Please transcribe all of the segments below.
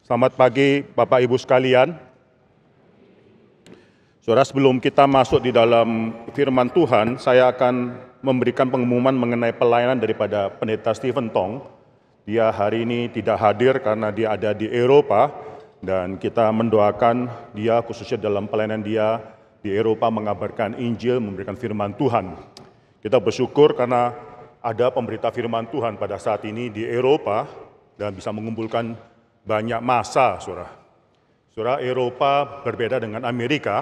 Selamat pagi Bapak Ibu sekalian. Saudara, sebelum kita masuk di dalam firman Tuhan, saya akan memberikan pengumuman mengenai pelayanan daripada Pendeta Stephen Tong. Dia hari ini tidak hadir karena dia ada di Eropa, dan kita mendoakan dia khususnya dalam pelayanan dia di Eropa mengabarkan Injil, memberikan firman Tuhan. Kita bersyukur karena ada pemberita firman Tuhan pada saat ini di Eropa dan bisa mengumpulkan banyak massa, saudara. Saudara, Eropa berbeda dengan Amerika.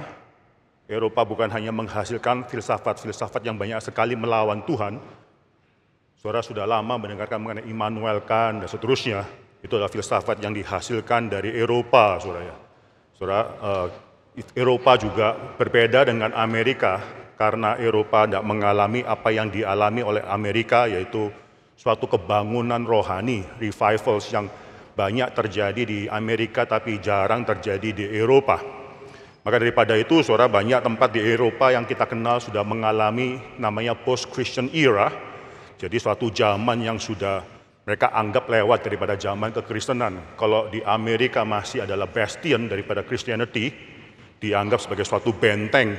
Eropa bukan hanya menghasilkan filsafat-filsafat yang banyak sekali melawan Tuhan. Saudara sudah lama mendengarkan mengenai Immanuel Kant dan seterusnya. Itu adalah filsafat yang dihasilkan dari Eropa, saudara. Saudara, Eropa juga berbeda dengan Amerika karena Eropa tidak mengalami apa yang dialami oleh Amerika, yaitu suatu kebangunan rohani, revivals yang banyak terjadi di Amerika tapi jarang terjadi di Eropa. Maka daripada itu, saudara, banyak tempat di Eropa yang kita kenal sudah mengalami namanya post-Christian era. Jadi suatu zaman yang sudah mereka anggap lewat daripada zaman kekristenan. Kalau di Amerika masih adalah bastion daripada Christianity, dianggap sebagai suatu benteng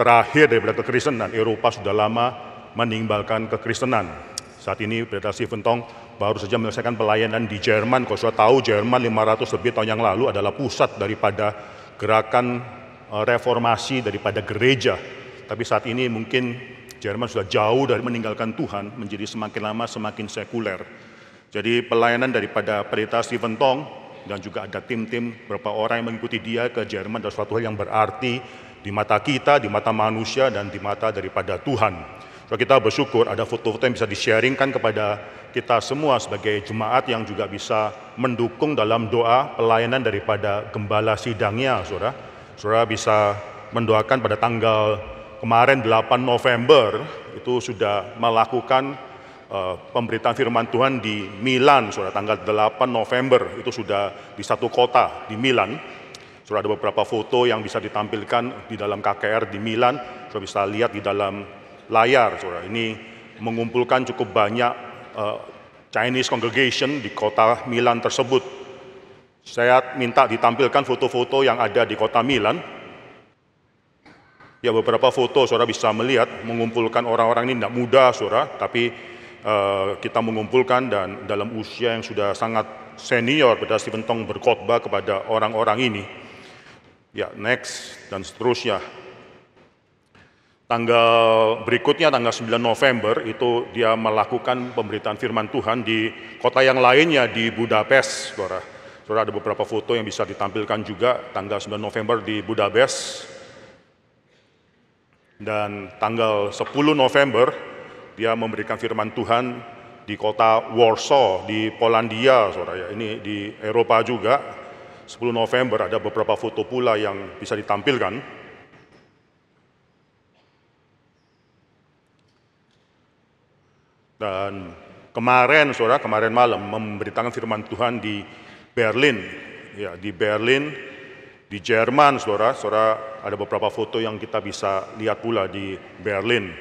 terakhir daripada kekristenan. Eropa sudah lama meninggalkan kekristenan. Saat ini Pendeta Stephen Tong baru saja menyelesaikan pelayanan di Jerman. Kalau sudah tahu, Jerman 500 lebih tahun yang lalu adalah pusat daripada gerakan reformasi daripada gereja. Tapi saat ini mungkin Jerman sudah jauh dari meninggalkan Tuhan, menjadi semakin lama semakin sekuler. Jadi pelayanan daripada Pendeta Stephen Tong dan juga ada tim-tim beberapa orang yang mengikuti dia ke Jerman adalah suatu hal yang berarti di mata kita, di mata manusia, dan di mata daripada Tuhan. So, kita bersyukur ada foto-foto yang bisa di-sharingkan kepada kita semua sebagai jemaat yang juga bisa mendukung dalam doa pelayanan daripada gembala sidangnya, saudara. Saudara bisa mendoakan pada tanggal kemarin 8 November, itu sudah melakukan pemberitaan firman Tuhan di Milan, saudara. Tanggal 8 November itu sudah di satu kota di Milan. Saudara, ada beberapa foto yang bisa ditampilkan di dalam KKR di Milan. Saudara bisa lihat di dalam layar, saudara. Ini mengumpulkan cukup banyak Chinese congregation di kota Milan tersebut. Saya minta ditampilkan foto-foto yang ada di kota Milan. Ya, beberapa foto saudara bisa melihat mengumpulkan orang-orang ini tidak muda, saudara, tapi kita mengumpulkan dan dalam usia yang sudah sangat senior. Pendeta Stephen Tong berkhotbah kepada orang-orang ini. Ya, next, dan seterusnya. Tanggal berikutnya, tanggal 9 November, itu dia melakukan pemberitaan firman Tuhan di kota yang lainnya, di Budapest, saudara. Saudara, ada beberapa foto yang bisa ditampilkan juga, tanggal 9 November di Budapest. Dan tanggal 10 November, dia memberikan firman Tuhan di kota Warsaw, di Polandia, saudara. Ya, ini di Eropa juga. 10 November ada beberapa foto pula yang bisa ditampilkan. Dan kemarin, saudara, kemarin malam memberitakan firman Tuhan di Berlin. Ya, di Berlin, di Jerman, saudara. Saudara, ada beberapa foto yang kita bisa lihat pula di Berlin.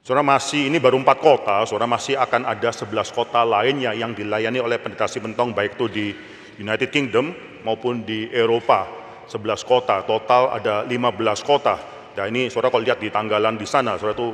Saudara, masih ini baru 4 kota, saudara, masih akan ada 11 kota lainnya yang dilayani oleh Pendeta Stephen Tong, baik itu di United Kingdom maupun di Eropa. 11 kota, total ada 15 kota. Dan ini saudara kalau lihat di tanggalan di sana, saudara, itu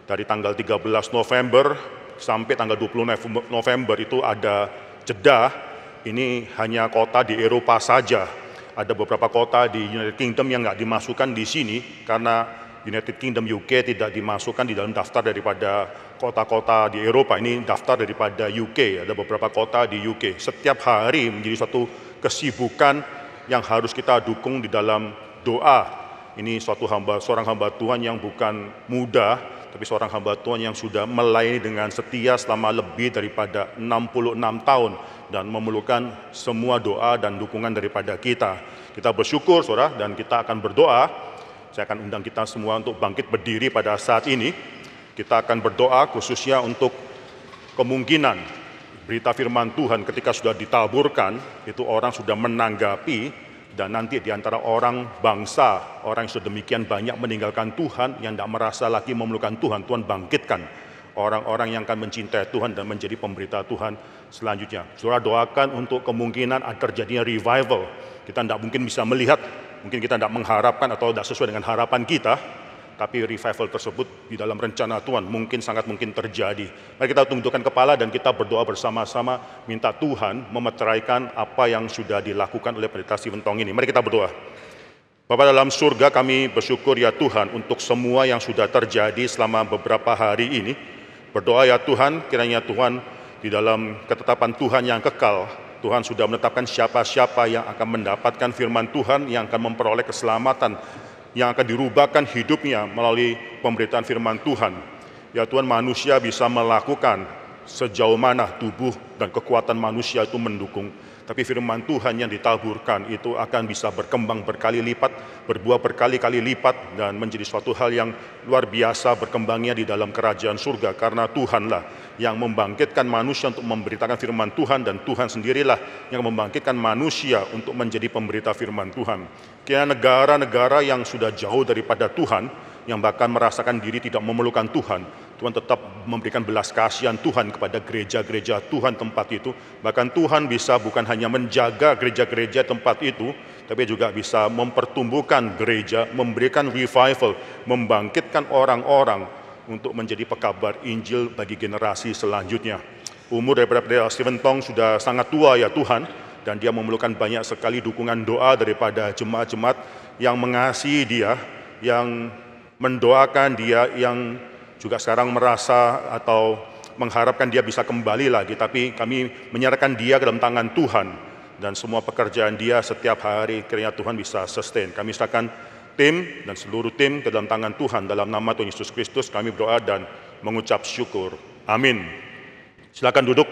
dari tanggal 13 November sampai tanggal 20 November itu ada jeda. Ini hanya kota di Eropa saja. Ada beberapa kota di United Kingdom yang nggak dimasukkan di sini karena United Kingdom UK tidak dimasukkan di dalam daftar daripada kota-kota di Eropa. Ini daftar daripada UK, ada beberapa kota di UK. Setiap hari menjadi satu kesibukan yang harus kita dukung di dalam doa. Ini seorang hamba Tuhan yang bukan muda, tapi seorang hamba Tuhan yang sudah melayani dengan setia selama lebih daripada 66 tahun dan memerlukan semua doa dan dukungan daripada kita. Kita bersyukur, saudara, dan kita akan berdoa. Saya akan undang kita semua untuk bangkit berdiri pada saat ini. Kita akan berdoa khususnya untuk kemungkinan berita firman Tuhan ketika sudah ditaburkan, itu orang sudah menanggapi, dan nanti di antara orang bangsa, orang yang sudah demikian banyak meninggalkan Tuhan, yang tidak merasa lagi memerlukan Tuhan, Tuhan bangkitkan orang-orang yang akan mencintai Tuhan dan menjadi pemberita Tuhan selanjutnya. Saudara doakan untuk kemungkinan ada terjadinya revival. Kita tidak mungkin bisa melihat, mungkin kita tidak mengharapkan atau tidak sesuai dengan harapan kita, tapi revival tersebut di dalam rencana Tuhan mungkin sangat mungkin terjadi. Mari kita tundukkan kepala dan kita berdoa bersama-sama, minta Tuhan memeteraikan apa yang sudah dilakukan oleh Pendeta Stephen Tong ini. Mari kita berdoa. Bapa dalam surga, kami bersyukur ya Tuhan untuk semua yang sudah terjadi selama beberapa hari ini. Berdoa ya Tuhan, kiranya Tuhan di dalam ketetapan Tuhan yang kekal, Tuhan sudah menetapkan siapa-siapa yang akan mendapatkan firman Tuhan, yang akan memperoleh keselamatan, yang akan dirubahkan hidupnya melalui pemberitaan firman Tuhan. Ya Tuhan, manusia bisa melakukan sejauh mana tubuh dan kekuatan manusia itu mendukung. Tapi firman Tuhan yang ditaburkan itu akan bisa berkembang berkali lipat, berbuah berkali-kali lipat, dan menjadi suatu hal yang luar biasa berkembangnya di dalam kerajaan surga. Karena Tuhanlah yang membangkitkan manusia untuk memberitakan firman Tuhan, dan Tuhan sendirilah yang membangkitkan manusia untuk menjadi pemberita firman Tuhan. Kiranya negara-negara yang sudah jauh daripada Tuhan, yang bahkan merasakan diri tidak memerlukan Tuhan, Tuhan tetap memberikan belas kasihan Tuhan kepada gereja-gereja Tuhan tempat itu. Bahkan Tuhan bisa bukan hanya menjaga gereja-gereja tempat itu, tapi juga bisa mempertumbuhkan gereja, memberikan revival, membangkitkan orang-orang untuk menjadi pekabar Injil bagi generasi selanjutnya. Umur daripada Pendeta Stephen Tong sudah sangat tua ya Tuhan, dan dia memerlukan banyak sekali dukungan doa daripada jemaat-jemaat yang mengasihi dia, yang mendoakan dia, yang juga sekarang merasa atau mengharapkan dia bisa kembali lagi. Tapi kami menyerahkan dia ke dalam tangan Tuhan, dan semua pekerjaan dia setiap hari kiranya Tuhan bisa sustain. Kami serahkan tim dan seluruh tim ke dalam tangan Tuhan. Dalam nama Tuhan Yesus Kristus kami berdoa dan mengucap syukur. Amin. Silakan duduk.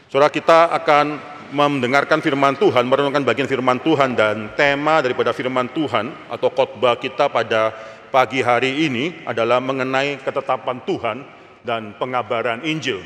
Saudara, kita akan mendengarkan firman Tuhan, merenungkan bagian firman Tuhan, dan tema daripada firman Tuhan atau khotbah kita pada pagi hari ini adalah mengenai ketetapan Tuhan dan pengabaran Injil.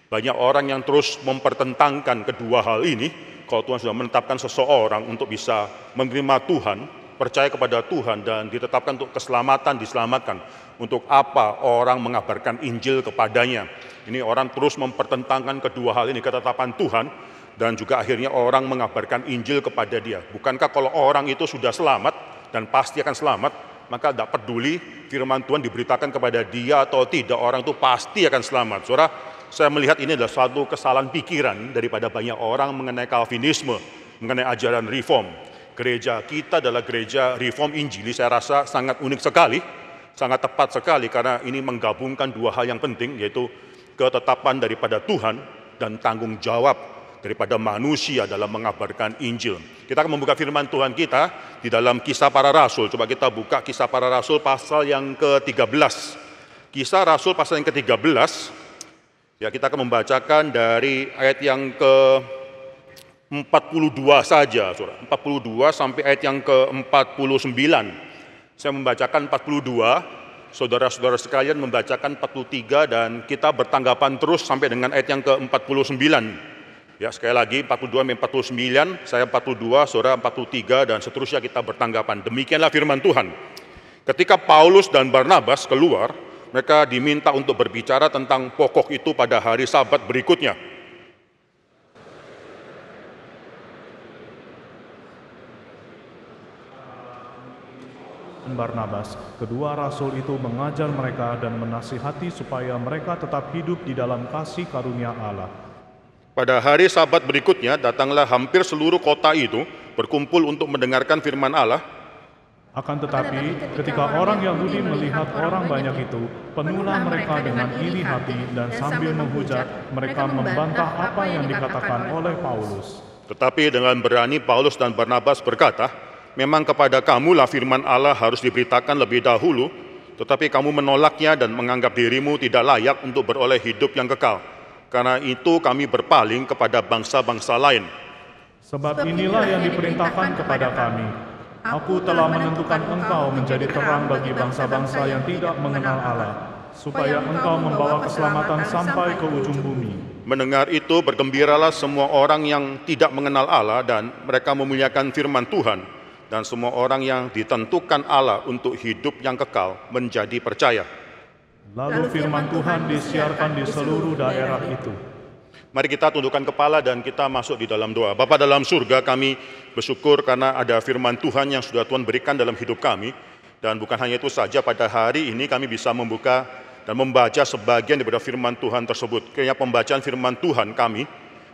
Banyak orang yang terus mempertentangkan kedua hal ini. Kalau Tuhan sudah menetapkan seseorang untuk bisa menerima Tuhan, percaya kepada Tuhan, dan ditetapkan untuk keselamatan, diselamatkan, untuk apa orang mengabarkan Injil kepadanya? Ini orang terus mempertentangkan kedua hal ini, ketetapan Tuhan, dan juga akhirnya orang mengabarkan Injil kepada dia. Bukankah kalau orang itu sudah selamat dan pasti akan selamat, maka tidak peduli firman Tuhan diberitakan kepada dia atau tidak, orang itu pasti akan selamat. Saudara, saya melihat ini adalah suatu kesalahan pikiran daripada banyak orang mengenai Calvinisme, mengenai ajaran Reform. Gereja kita adalah gereja Reform Injili, saya rasa sangat unik sekali, sangat tepat sekali, karena ini menggabungkan dua hal yang penting, yaitu ketetapan daripada Tuhan dan tanggung jawab daripada manusia dalam mengabarkan Injil. Kita akan membuka firman Tuhan kita di dalam Kisah Para Rasul. Coba kita buka Kisah Para Rasul pasal yang ke-13. Kisah Rasul pasal yang ke-13. Ya, kita akan membacakan dari ayat yang ke-42 saja, Saudara. 42 sampai ayat yang ke-49. Saya membacakan 42, saudara-saudara sekalian membacakan 43, dan kita bertanggapan terus sampai dengan ayat yang ke-49. Ya, sekali lagi 42 sampai 49, saya 42, saudara 43, dan seterusnya kita bertanggapan. Demikianlah firman Tuhan. Ketika Paulus dan Barnabas keluar, mereka diminta untuk berbicara tentang pokok itu pada hari Sabat berikutnya. Barnabas, kedua rasul itu mengajar mereka dan menasihati supaya mereka tetap hidup di dalam kasih karunia Allah. Pada hari Sabat berikutnya, datanglah hampir seluruh kota itu berkumpul untuk mendengarkan firman Allah. Akan tetapi, ketika orang Yahudi melihat orang banyak itu, penuhlah mereka dengan iri hati, dan sambil menghujat, mereka membantah apa yang dikatakan oleh Paulus. Tetapi dengan berani Paulus dan Barnabas berkata, memang kepada kamulah firman Allah harus diberitakan lebih dahulu, tetapi kamu menolaknya dan menganggap dirimu tidak layak untuk beroleh hidup yang kekal. Karena itu kami berpaling kepada bangsa-bangsa lain. Sebab inilah yang diperintahkan kepada kami. Aku telah menentukan engkau menjadi terang bagi bangsa-bangsa yang tidak mengenal Allah, supaya engkau membawa keselamatan sampai ke ujung bumi. Mendengar itu bergembiralah semua orang yang tidak mengenal Allah, dan mereka memuliakan firman Tuhan, dan semua orang yang ditentukan Allah untuk hidup yang kekal menjadi percaya. Lalu firman Tuhan disiarkan di seluruh daerah itu. Mari kita tundukkan kepala dan kita masuk di dalam doa. Bapa dalam surga, kami bersyukur karena ada firman Tuhan yang sudah Tuhan berikan dalam hidup kami. Dan bukan hanya itu saja, pada hari ini kami bisa membuka dan membaca sebagian daripada firman Tuhan tersebut. Kiranya pembacaan firman Tuhan kami,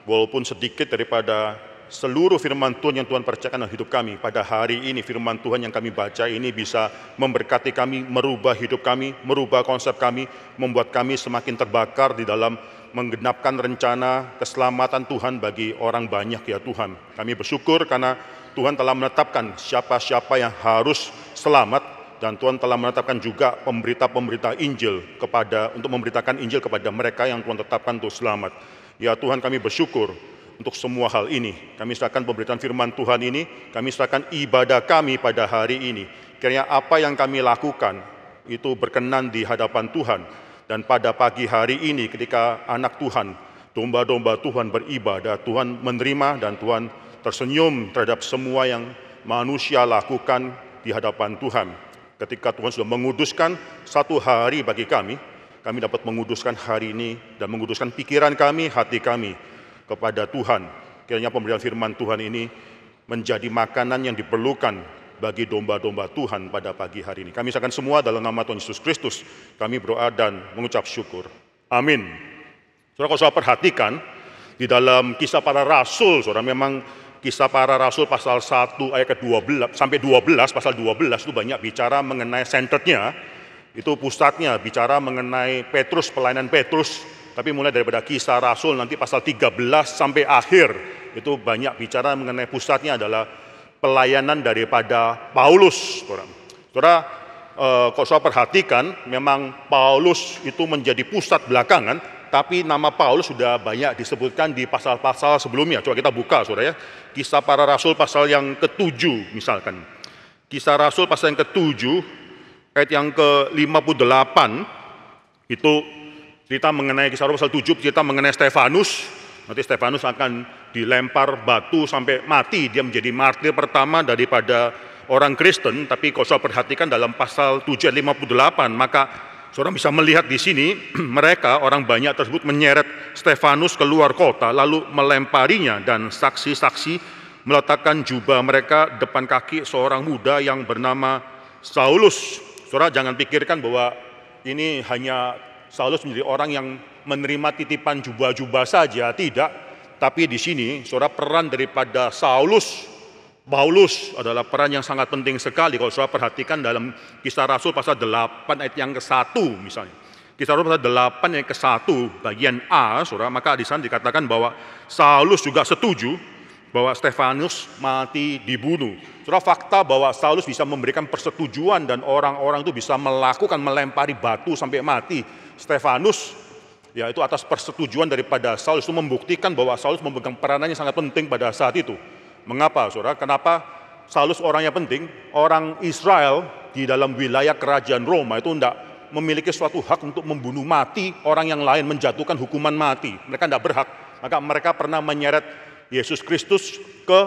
walaupun sedikit daripada seluruh firman Tuhan yang Tuhan percayakan dalam hidup kami, pada hari ini firman Tuhan yang kami baca ini bisa memberkati kami, merubah hidup kami, merubah konsep kami, membuat kami semakin terbakar di dalam menggenapkan rencana keselamatan Tuhan bagi orang banyak ya Tuhan. Kami bersyukur karena Tuhan telah menetapkan siapa-siapa yang harus selamat, dan Tuhan telah menetapkan juga pemberita-pemberita Injil untuk memberitakan Injil kepada mereka yang Tuhan tetapkan untuk selamat. Ya Tuhan, kami bersyukur untuk semua hal ini. Kami serahkan pemberitaan firman Tuhan ini, kami serahkan ibadah kami pada hari ini. Kiranya apa yang kami lakukan itu berkenan di hadapan Tuhan. Dan pada pagi hari ini ketika anak Tuhan, domba-domba Tuhan beribadah, Tuhan menerima dan Tuhan tersenyum terhadap semua yang manusia lakukan di hadapan Tuhan. Ketika Tuhan sudah menguduskan satu hari bagi kami dapat menguduskan hari ini dan menguduskan pikiran kami, hati kami kepada Tuhan. Kiranya pemberian firman Tuhan ini menjadi makanan yang diperlukan bagi domba-domba Tuhan pada pagi hari ini. Kami serahkan semua dalam nama Tuhan Yesus Kristus. Kami berdoa dan mengucap syukur. Amin. Saudara, kalau saudara perhatikan di dalam Kisah Para Rasul, saudara, memang Kisah Para Rasul pasal 1 ayat ke-12 sampai 12, pasal 12 itu banyak bicara mengenai centerednya, itu pusatnya bicara mengenai Petrus, pelayanan Petrus. Tapi mulai daripada Kisah Rasul nanti pasal 13 sampai akhir itu banyak bicara mengenai pusatnya adalah pelayanan daripada Paulus. Saudara, kalau saudara perhatikan, memang Paulus itu menjadi pusat belakangan, tapi nama Paulus sudah banyak disebutkan di pasal-pasal sebelumnya. Coba kita buka, saudara ya. Kisah Para Rasul pasal yang ke-7 misalkan. Kisah Rasul pasal yang ke-7, ayat yang ke-58, itu cerita mengenai Kisah Rasul pasal 7, cerita mengenai Stefanus. Nanti Stefanus akan dilempar batu sampai mati. Dia menjadi martir pertama daripada orang Kristen. Tapi kalau saudara perhatikan dalam pasal 7 ayat 58, maka saudara bisa melihat di sini mereka orang banyak tersebut menyeret Stefanus keluar kota lalu melemparinya, dan saksi-saksi meletakkan jubah mereka depan kaki seorang muda yang bernama Saulus. Saudara jangan pikirkan bahwa ini hanya Saulus menjadi orang yang menerima titipan jubah-jubah saja, tidak. Tapi di sini, saudara, peran daripada Paulus adalah peran yang sangat penting sekali. Kalau saudara perhatikan dalam Kisah Rasul pasal 8 ayat yang ke-1 misalnya. Kisah Rasul pasal 8 ayat ke-1 bagian A, saudara, maka di sana dikatakan bahwa Saulus juga setuju bahwa Stefanus mati dibunuh. Saudara, fakta bahwa Saulus bisa memberikan persetujuan dan orang-orang itu bisa melempari batu sampai mati Stefanus, ya itu atas persetujuan daripada Saulus, itu membuktikan bahwa Saulus memegang peranan yang sangat penting pada saat itu. Mengapa, saudara? Kenapa Saulus orangnya penting? Orang Israel di dalam wilayah kerajaan Roma itu tidak memiliki suatu hak untuk membunuh mati orang yang lain, menjatuhkan hukuman mati. Mereka tidak berhak. Maka mereka pernah menyeret Yesus Kristus ke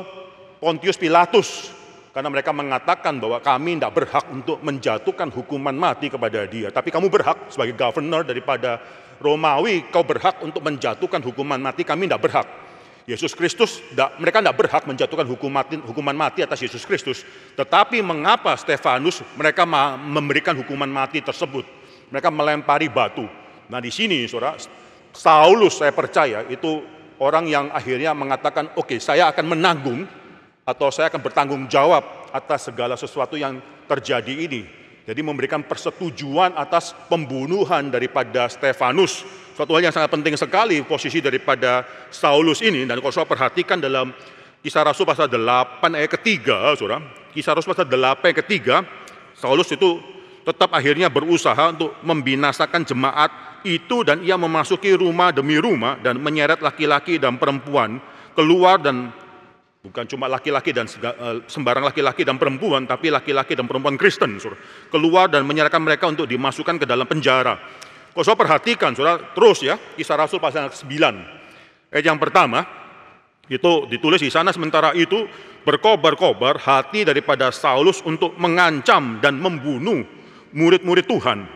Pontius Pilatus, karena mereka mengatakan bahwa kami tidak berhak untuk menjatuhkan hukuman mati kepada dia. Tapi kamu berhak sebagai governor daripada Romawi, kau berhak untuk menjatuhkan hukuman mati, kami tidak berhak. Yesus Kristus, mereka tidak berhak menjatuhkan hukuman mati atas Yesus Kristus. Tetapi mengapa Stefanus mereka memberikan hukuman mati tersebut? Mereka melempari batu. Nah di sini, saudara, Saulus saya percaya itu orang yang akhirnya mengatakan, oke, saya akan menanggung atau saya akan bertanggung jawab atas segala sesuatu yang terjadi ini. Jadi memberikan persetujuan atas pembunuhan daripada Stefanus. Suatu hal yang sangat penting sekali posisi daripada Saulus ini. Dan kalau saudara perhatikan dalam Kisah Rasul pasal 8 ayat ketiga, saudara, Kisah Rasul pasal 8 ayat ketiga, Saulus itu tetap akhirnya berusaha untuk membinasakan jemaat itu, dan ia memasuki rumah demi rumah dan menyeret laki-laki dan perempuan keluar, dan bukan cuma laki-laki dan sembarang laki-laki dan perempuan, tapi laki-laki dan perempuan Kristen, saudara, keluar dan menyerahkan mereka untuk dimasukkan ke dalam penjara. Kalau saudara perhatikan, saudara, terus ya, Kisah Rasul pasal 9 ayat yang pertama itu ditulis di sana, sementara itu berkobar-kobar hati daripada Saulus untuk mengancam dan membunuh murid-murid Tuhan.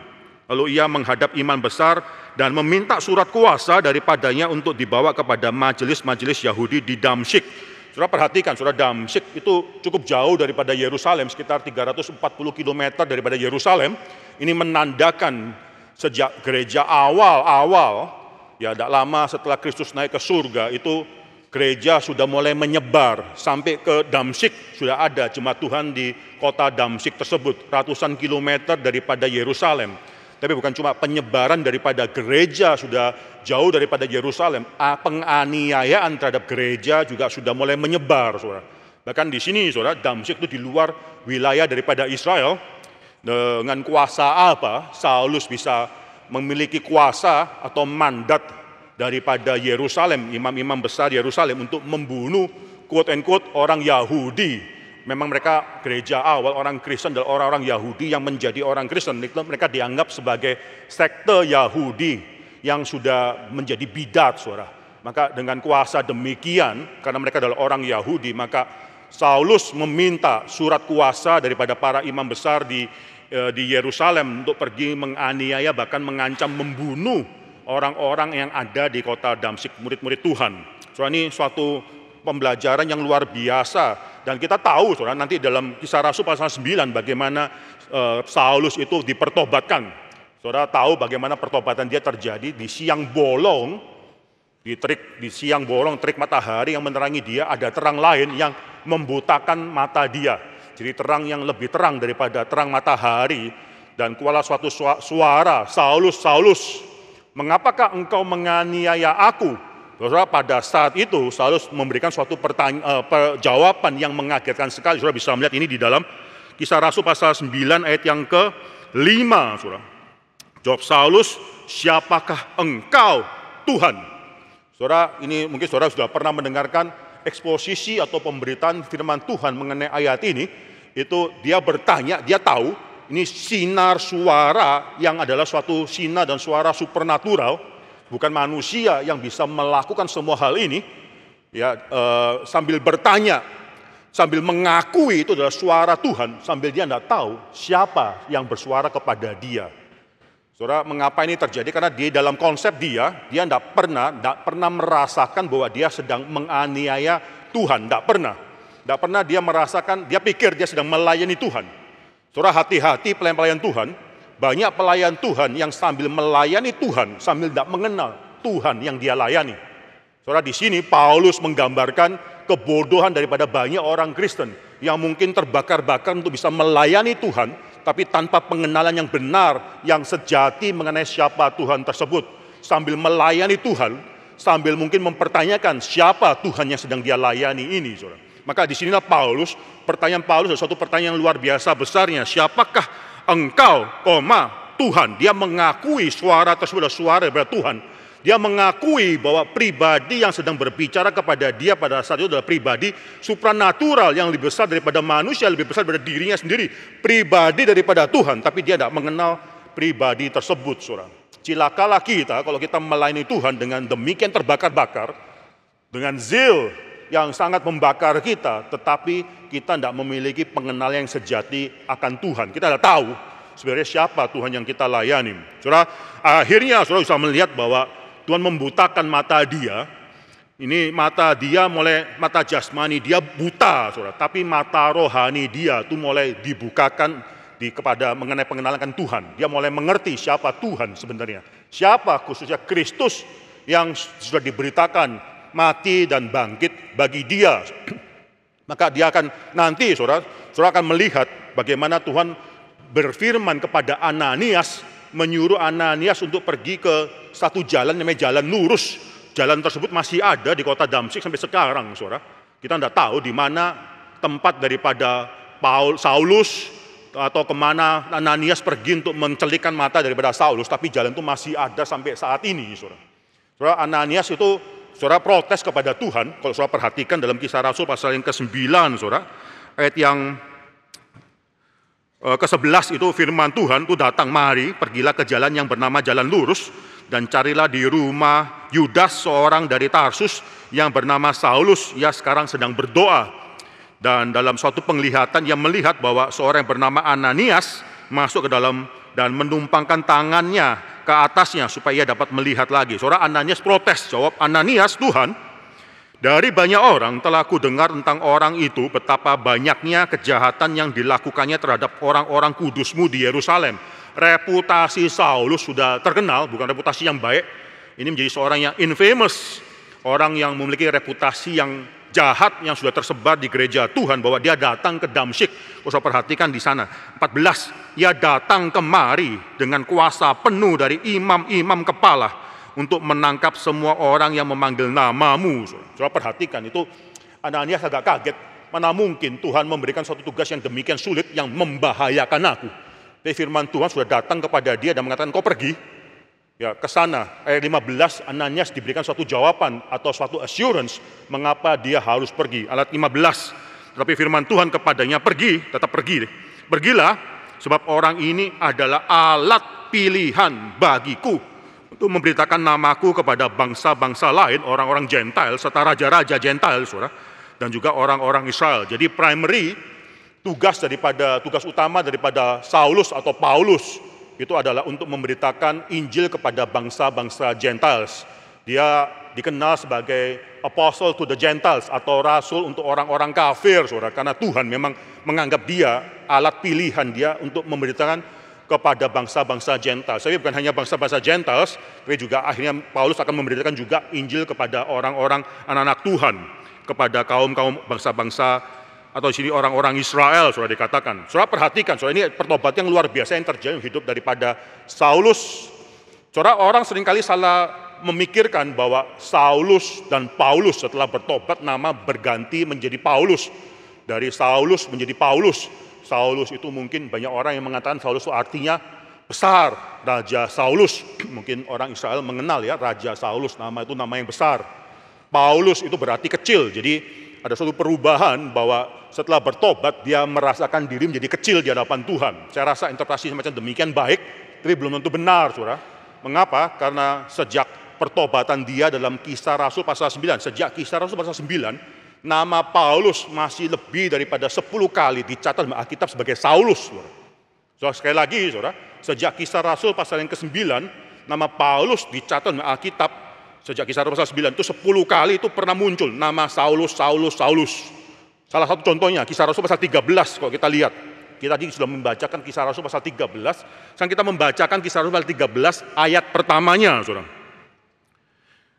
Lalu ia menghadap imam besar dan meminta surat kuasa daripadanya untuk dibawa kepada majelis-majelis Yahudi di Damsyik. Saudara perhatikan, saudara, Damsyik itu cukup jauh daripada Yerusalem, sekitar 340 km daripada Yerusalem. Ini menandakan sejak gereja awal, ya tidak lama setelah Kristus naik ke surga, itu gereja sudah mulai menyebar sampai ke Damsyik. Sudah ada jemaat Tuhan di kota Damsyik tersebut, ratusan kilometer daripada Yerusalem. Tapi bukan cuma penyebaran daripada gereja sudah jauh daripada Yerusalem, penganiayaan terhadap gereja juga sudah mulai menyebar, saudara. Bahkan di sini, saudara, Damsyik itu di luar wilayah daripada Israel. Dengan kuasa apa Saulus bisa memiliki kuasa atau mandat daripada Yerusalem, imam-imam besar Yerusalem, untuk membunuh quote-unquote orang Yahudi. Memang mereka gereja awal, orang Kristen dan orang-orang Yahudi yang menjadi orang Kristen, mereka dianggap sebagai sekte Yahudi yang sudah menjadi bidat, saudara. Maka dengan kuasa demikian, karena mereka adalah orang Yahudi, maka Saulus meminta surat kuasa daripada para imam besar di Yerusalem untuk pergi menganiaya, bahkan mengancam membunuh orang-orang yang ada di kota Damsyik, murid-murid Tuhan. Saudara, ini suatu pembelajaran yang luar biasa. Dan kita tahu, saudara, nanti dalam Kisah Rasul pasal 9 bagaimana Saulus itu dipertobatkan. Saudara tahu bagaimana pertobatan dia terjadi di siang bolong, di siang bolong, terik matahari yang menerangi dia, ada terang lain yang membutakan mata dia. Jadi terang yang lebih terang daripada terang matahari. Dan keluarlah suatu suara, Saulus, Saulus, mengapakah engkau menganiaya aku? Saudara, pada saat itu Saulus memberikan suatu jawaban yang mengagetkan sekali. Saudara bisa melihat ini di dalam Kisah Rasul pasal 9 ayat yang ke-5. Saudara, jawab Saulus, siapakah engkau, Tuhan? Saudara, ini mungkin saudara sudah pernah mendengarkan eksposisi atau pemberitaan firman Tuhan mengenai ayat ini. Itu dia bertanya, dia tahu ini sinar suara yang adalah suatu sinar dan suara supernatural. Bukan manusia yang bisa melakukan semua hal ini, ya, sambil bertanya, sambil mengakui itu adalah suara Tuhan, sambil dia tidak tahu siapa yang bersuara kepada dia. Saudara, mengapa ini terjadi? Karena dia dalam konsep dia tidak pernah merasakan bahwa dia sedang menganiaya Tuhan, tidak pernah dia merasakan, dia pikir dia sedang melayani Tuhan. Saudara, hati-hati pelayan Tuhan. Banyak pelayan Tuhan yang sambil melayani Tuhan, sambil tidak mengenal Tuhan yang dia layani. Saudara, di sini Paulus menggambarkan kebodohan daripada banyak orang Kristen yang mungkin terbakar-bakar untuk bisa melayani Tuhan, tapi tanpa pengenalan yang benar, yang sejati mengenai siapa Tuhan tersebut. Sambil melayani Tuhan, sambil mungkin mempertanyakan siapa Tuhan yang sedang dia layani ini, saudara. Maka di sinilah pertanyaan Paulus adalah suatu pertanyaan yang luar biasa besarnya. Siapakah engkau, Tuhan? Dia mengakui suara tersebut adalah suara daripada Tuhan. Dia mengakui bahwa pribadi yang sedang berbicara kepada dia pada saat itu adalah pribadi supranatural yang lebih besar daripada manusia, lebih besar daripada dirinya sendiri, pribadi daripada Tuhan. Tapi dia tidak mengenal pribadi tersebut, saudara. Cilakalah kita kalau kita melayani Tuhan dengan demikian terbakar-bakar, dengan zeal yang sangat membakar kita, tetapi kita tidak memiliki pengenalan yang sejati akan Tuhan. Kita tidak tahu sebenarnya siapa Tuhan yang kita layani. Saudara, akhirnya saudara bisa melihat bahwa Tuhan membutakan mata dia. Ini mata dia mulai, mata jasmani dia buta, saudara. Tapi mata rohani dia itu mulai dibukakan kepada mengenai pengenalan akan Tuhan. Dia mulai mengerti siapa Tuhan sebenarnya. Siapa khususnya Kristus yang sudah diberitakan mati dan bangkit bagi dia. Maka dia akan nanti saudara akan melihat bagaimana Tuhan berfirman kepada Ananias, menyuruh Ananias untuk pergi ke satu jalan namanya jalan lurus. Jalan tersebut masih ada di kota Damsyik sampai sekarang, saudara. Kita tidak tahu di mana tempat daripada Saulus atau kemana Ananias pergi untuk mencelikkan mata daripada Saulus, tapi jalan itu masih ada sampai saat ini, saudara. Saudara, Ananias itu saudara protes kepada Tuhan. Kalau saudara perhatikan dalam Kisah Rasul pasal yang ke-9, saudara, ayat yang ke-11 itu firman Tuhan itu datang, mari pergilah ke jalan yang bernama jalan lurus dan carilah di rumah Yudas seorang dari Tarsus yang bernama Saulus. Ia sekarang sedang berdoa. Dan dalam suatu penglihatan ia melihat bahwa seorang yang bernama Ananias masuk ke dalam dan menumpangkan tangannya ke atasnya supaya ia dapat melihat lagi. Saudara, Ananias protes, jawab, Ananias, Tuhan, dari banyak orang telah ku dengar tentang orang itu betapa banyaknya kejahatan yang dilakukannya terhadap orang-orang kudusmu di Yerusalem. Reputasi Saulus sudah terkenal, bukan reputasi yang baik. Ini menjadi seorang yang infamous, orang yang memiliki reputasi yang jahat yang sudah tersebar di gereja Tuhan, bahwa dia datang ke Damsyik. Usah perhatikan di sana 14, ia datang kemari dengan kuasa penuh dari imam-imam kepala untuk menangkap semua orang yang memanggil namamu. Saudara perhatikan itu, Ananias agak kaget, mana mungkin Tuhan memberikan suatu tugas yang demikian sulit yang membahayakan aku. Tapi firman Tuhan sudah datang kepada dia dan mengatakan, kau pergi ya ke sana. Ayat 15, Ananias diberikan suatu jawaban atau suatu assurance mengapa dia harus pergi. Ayat 15, tetapi firman Tuhan kepadanya, pergi, tetap pergi. Pergilah, sebab orang ini adalah alat pilihan bagiku untuk memberitakan namaku kepada bangsa-bangsa lain, orang-orang Gentile, serta raja-raja Gentile, saudara, dan juga orang-orang Israel. Jadi tugas utama daripada Saulus atau Paulus itu adalah untuk memberitakan Injil kepada bangsa-bangsa Gentiles. Dia dikenal sebagai apostle to the Gentiles atau rasul untuk orang-orang kafir, saudara, karena Tuhan memang menganggap dia alat pilihan dia untuk memberitakan kepada bangsa-bangsa Gentiles. Tapi bukan hanya bangsa-bangsa Gentiles, tapi juga akhirnya Paulus akan memberitakan juga Injil kepada orang-orang anak-anak Tuhan, kepada kaum-kaum bangsa-bangsa atau di sini orang-orang Israel, saudara dikatakan. Saudara perhatikan, saudara, ini pertobatan yang luar biasa yang terjadi dalam hidup daripada Saulus. Saudara, orang seringkali salah memikirkan bahwa Saulus dan Paulus setelah bertobat nama berganti menjadi Paulus. Dari Saulus menjadi Paulus. Saulus itu mungkin banyak orang yang mengatakan Saulus itu artinya besar, Raja Saulus. Mungkin orang Israel mengenal ya Raja Saulus, nama itu nama yang besar. Paulus itu berarti kecil, jadi ada suatu perubahan bahwa setelah bertobat dia merasakan diri menjadi kecil di hadapan Tuhan. Saya rasa interpretasi semacam demikian baik, tapi belum tentu benar, saudara. Mengapa? Karena sejak pertobatan dia dalam Kisah Rasul pasal 9, sejak Kisah Rasul pasal 9, nama Paulus masih lebih daripada 10 kali dicatat dalam Alkitab sebagai Saulus, saudara. Saudara, sekali lagi, saudara, sejak Kisah Rasul pasal yang ke-9, nama Paulus dicatat dalam Alkitab. Sejak Kisah Rasul pasal 9 itu 10 kali itu pernah muncul nama Saulus, Saulus, Saulus. Salah satu contohnya Kisah Rasul pasal 13, kalau kita lihat. Kita tadi sudah membacakan Kisah Rasul pasal 13, sekarang kita membacakan Kisah Rasul pasal 13 ayat pertamanya, saudara.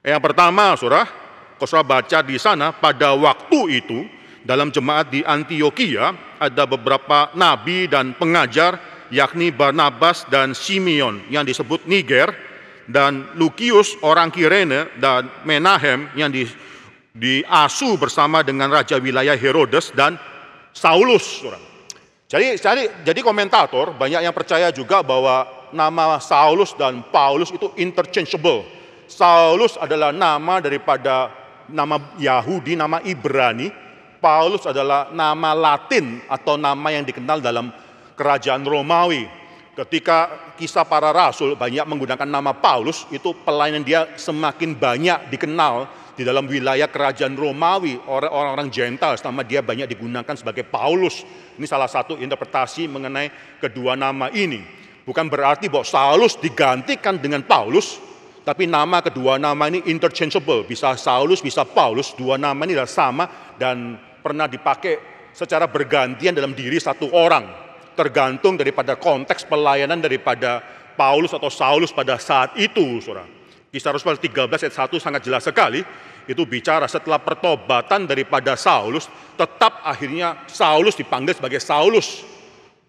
Yang pertama, saudara, kalau saudara baca di sana, pada waktu itu dalam jemaat di Antioquia ada beberapa nabi dan pengajar, yakni Barnabas dan Simeon yang disebut Niger, dan Lukius orang Kirene, dan Menahem yang diasuh bersama dengan raja wilayah Herodes, dan Saulus. Jadi komentator banyak yang percaya juga bahwa nama Saulus dan Paulus itu interchangeable. Saulus adalah nama daripada nama Yahudi, nama Ibrani. Paulus adalah nama Latin atau nama yang dikenal dalam kerajaan Romawi. Ketika Kisah Para Rasul banyak menggunakan nama Paulus, itu pelayanan dia semakin banyak dikenal di dalam wilayah kerajaan Romawi. Orang-orang Gentiles, nama dia banyak digunakan sebagai Paulus. Ini salah satu interpretasi mengenai kedua nama ini. Bukan berarti bahwa Saulus digantikan dengan Paulus, tapi nama kedua nama ini interchangeable. Bisa Saulus, bisa Paulus, dua nama ini adalah sama dan pernah dipakai secara bergantian dalam diri satu orang. Tergantung daripada konteks pelayanan daripada Paulus atau Saulus pada saat itu, saudara. Kisah Rasul 13 ayat 1 sangat jelas sekali, itu bicara setelah pertobatan daripada Saulus, tetap akhirnya Saulus dipanggil sebagai Saulus.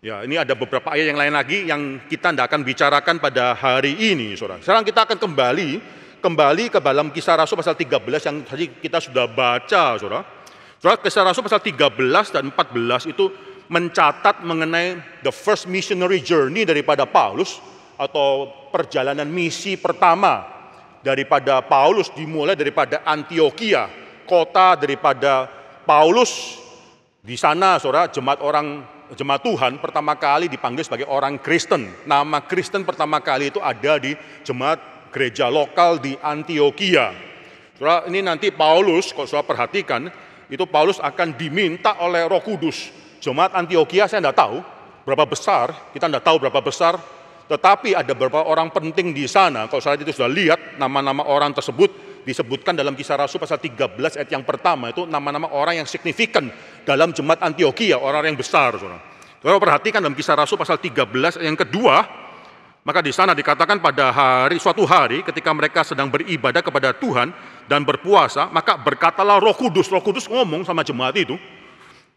Ya, ini ada beberapa ayat yang lain lagi yang kita tidak akan bicarakan pada hari ini, saudara. Sekarang kita akan kembali ke dalam Kisah Rasul pasal 13 yang tadi kita sudah baca, saudara. Saudara, Kisah Rasul pasal 13 dan 14 itu mencatat mengenai the first missionary journey daripada Paulus atau perjalanan misi pertama daripada Paulus, dimulai daripada Antioquia, kota daripada Paulus. Di sana, saudara, jemaat Tuhan pertama kali dipanggil sebagai orang Kristen. Nama Kristen pertama kali itu ada di jemaat gereja lokal di Antioquia. Saudara, ini nanti Paulus, kalau saudara perhatikan, itu Paulus akan diminta oleh Roh Kudus. Jemaat Antioquia saya tidak tahu berapa besar, kita tidak tahu berapa besar, Tetapi ada beberapa orang penting di sana, kalau saya itu sudah lihat nama-nama orang tersebut disebutkan dalam Kisah Rasul pasal 13 ayat yang pertama, itu nama-nama orang yang signifikan dalam jemaat Antiokhia, orang yang besar. Saudara perhatikan dalam Kisah Rasul pasal 13 ayat yang kedua, maka di sana dikatakan pada suatu hari ketika mereka sedang beribadah kepada Tuhan dan berpuasa, maka berkatalah Roh Kudus ngomong sama jemaat itu,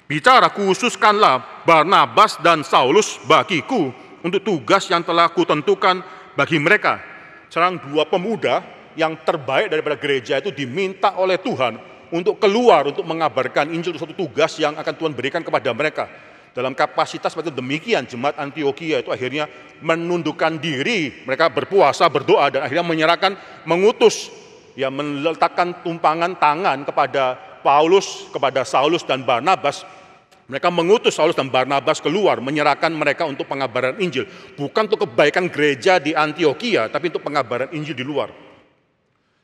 bicara, khususkanlah Barnabas dan Saulus bagiku untuk tugas yang telah kutentukan bagi mereka. Sekarang dua pemuda yang terbaik daripada gereja itu diminta oleh Tuhan untuk keluar, untuk mengabarkan Injil, itu satu tugas yang akan Tuhan berikan kepada mereka. Dalam kapasitas seperti demikian, jemaat Antiokhia itu akhirnya menundukkan diri, mereka berpuasa, berdoa, dan akhirnya menyerahkan, mengutus, ya meletakkan tumpangan tangan kepada Paulus, kepada Saulus dan Barnabas. Mereka mengutus Saulus dan Barnabas keluar, menyerahkan mereka untuk pengabaran Injil. Bukan untuk kebaikan gereja di Antiokhia, tapi untuk pengabaran Injil di luar.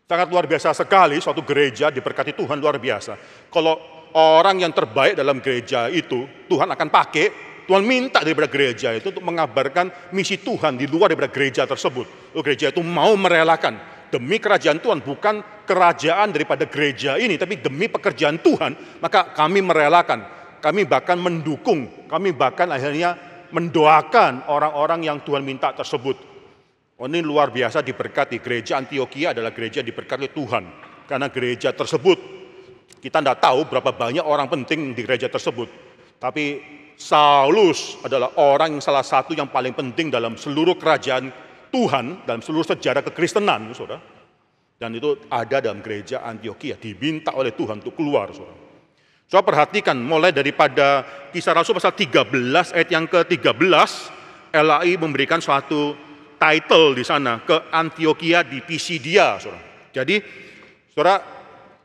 Sangat luar biasa sekali, suatu gereja diberkati Tuhan luar biasa. Kalau orang yang terbaik dalam gereja itu, Tuhan akan pakai, Tuhan minta daripada gereja itu untuk mengabarkan misi Tuhan di luar daripada gereja tersebut. Gereja itu mau merelakan demi kerajaan Tuhan, bukan kerajaan daripada gereja ini, tapi demi pekerjaan Tuhan, maka kami merelakan. Kami bahkan mendukung, kami bahkan akhirnya mendoakan orang-orang yang Tuhan minta tersebut. Ini luar biasa diberkati. Gereja Antiokhia adalah gereja diberkati Tuhan. Karena gereja tersebut, kita tidak tahu berapa banyak orang penting di gereja tersebut. Tapi Saulus adalah orang yang salah satu yang paling penting dalam seluruh kerajaan Tuhan, dalam seluruh sejarah kekristenan, saudara. Dan itu ada dalam gereja Antiokhia, diminta oleh Tuhan untuk keluar, saudara. Coba perhatikan mulai daripada Kisah Rasul pasal 13 ayat yang ke-13, LAI memberikan suatu title di sana, ke Antiokhia di Pisidia, saudara. Jadi, saudara,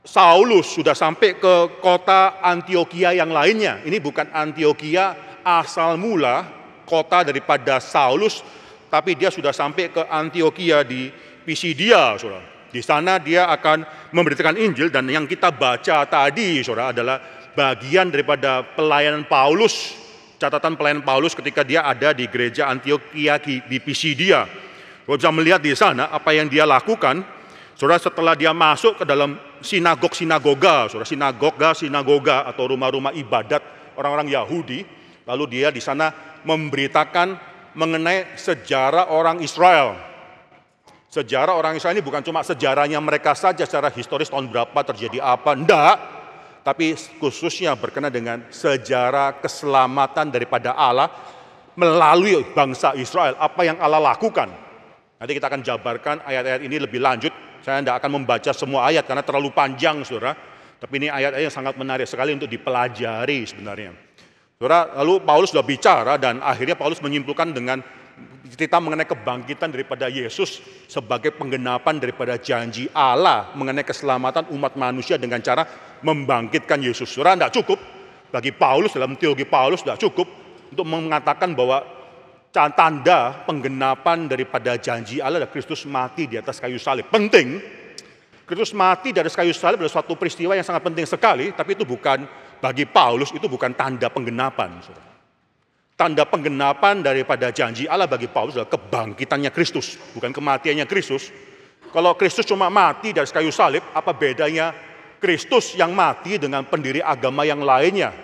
Saulus sudah sampai ke kota Antiokhia yang lainnya. Ini bukan Antiokhia asal mula kota daripada Saulus, tapi dia sudah sampai ke Antiokhia di Pisidia, saudara. Di sana dia akan memberitakan Injil, dan yang kita baca tadi, saudara, adalah bagian daripada pelayanan Paulus, catatan pelayanan Paulus ketika dia ada di gereja Antiokhia di Pisidia. Saudara bisa melihat di sana apa yang dia lakukan, saudara, setelah dia masuk ke dalam sinagoga, saudara, sinagoga atau rumah-rumah ibadat orang-orang Yahudi, lalu dia di sana memberitakan mengenai sejarah orang Israel. Sejarah orang Israel ini bukan cuma sejarahnya mereka saja secara historis tahun berapa terjadi apa, enggak. Tapi khususnya berkenaan dengan sejarah keselamatan daripada Allah melalui bangsa Israel. Apa yang Allah lakukan. Nanti kita akan jabarkan ayat-ayat ini lebih lanjut. Saya tidak akan membaca semua ayat karena terlalu panjang, saudara. Tapi ini ayat-ayat yang sangat menarik sekali untuk dipelajari sebenarnya. Saudara, lalu Paulus sudah bicara dan akhirnya Paulus menyimpulkan dengan cerita mengenai kebangkitan daripada Yesus sebagai penggenapan daripada janji Allah mengenai keselamatan umat manusia dengan cara membangkitkan Yesus. Saudara, tidak cukup bagi Paulus, dalam teologi Paulus tidak cukup untuk mengatakan bahwa tanda penggenapan daripada janji Allah adalah Kristus mati di atas kayu salib. Penting, Kristus mati di atas kayu salib adalah suatu peristiwa yang sangat penting sekali, tapi itu bukan, bagi Paulus itu bukan tanda penggenapan, saudara. Tanda penggenapan daripada janji Allah bagi Paulus adalah kebangkitannya Kristus, bukan kematiannya Kristus. Kalau Kristus cuma mati dari kayu salib, apa bedanya Kristus yang mati dengan pendiri agama yang lainnya?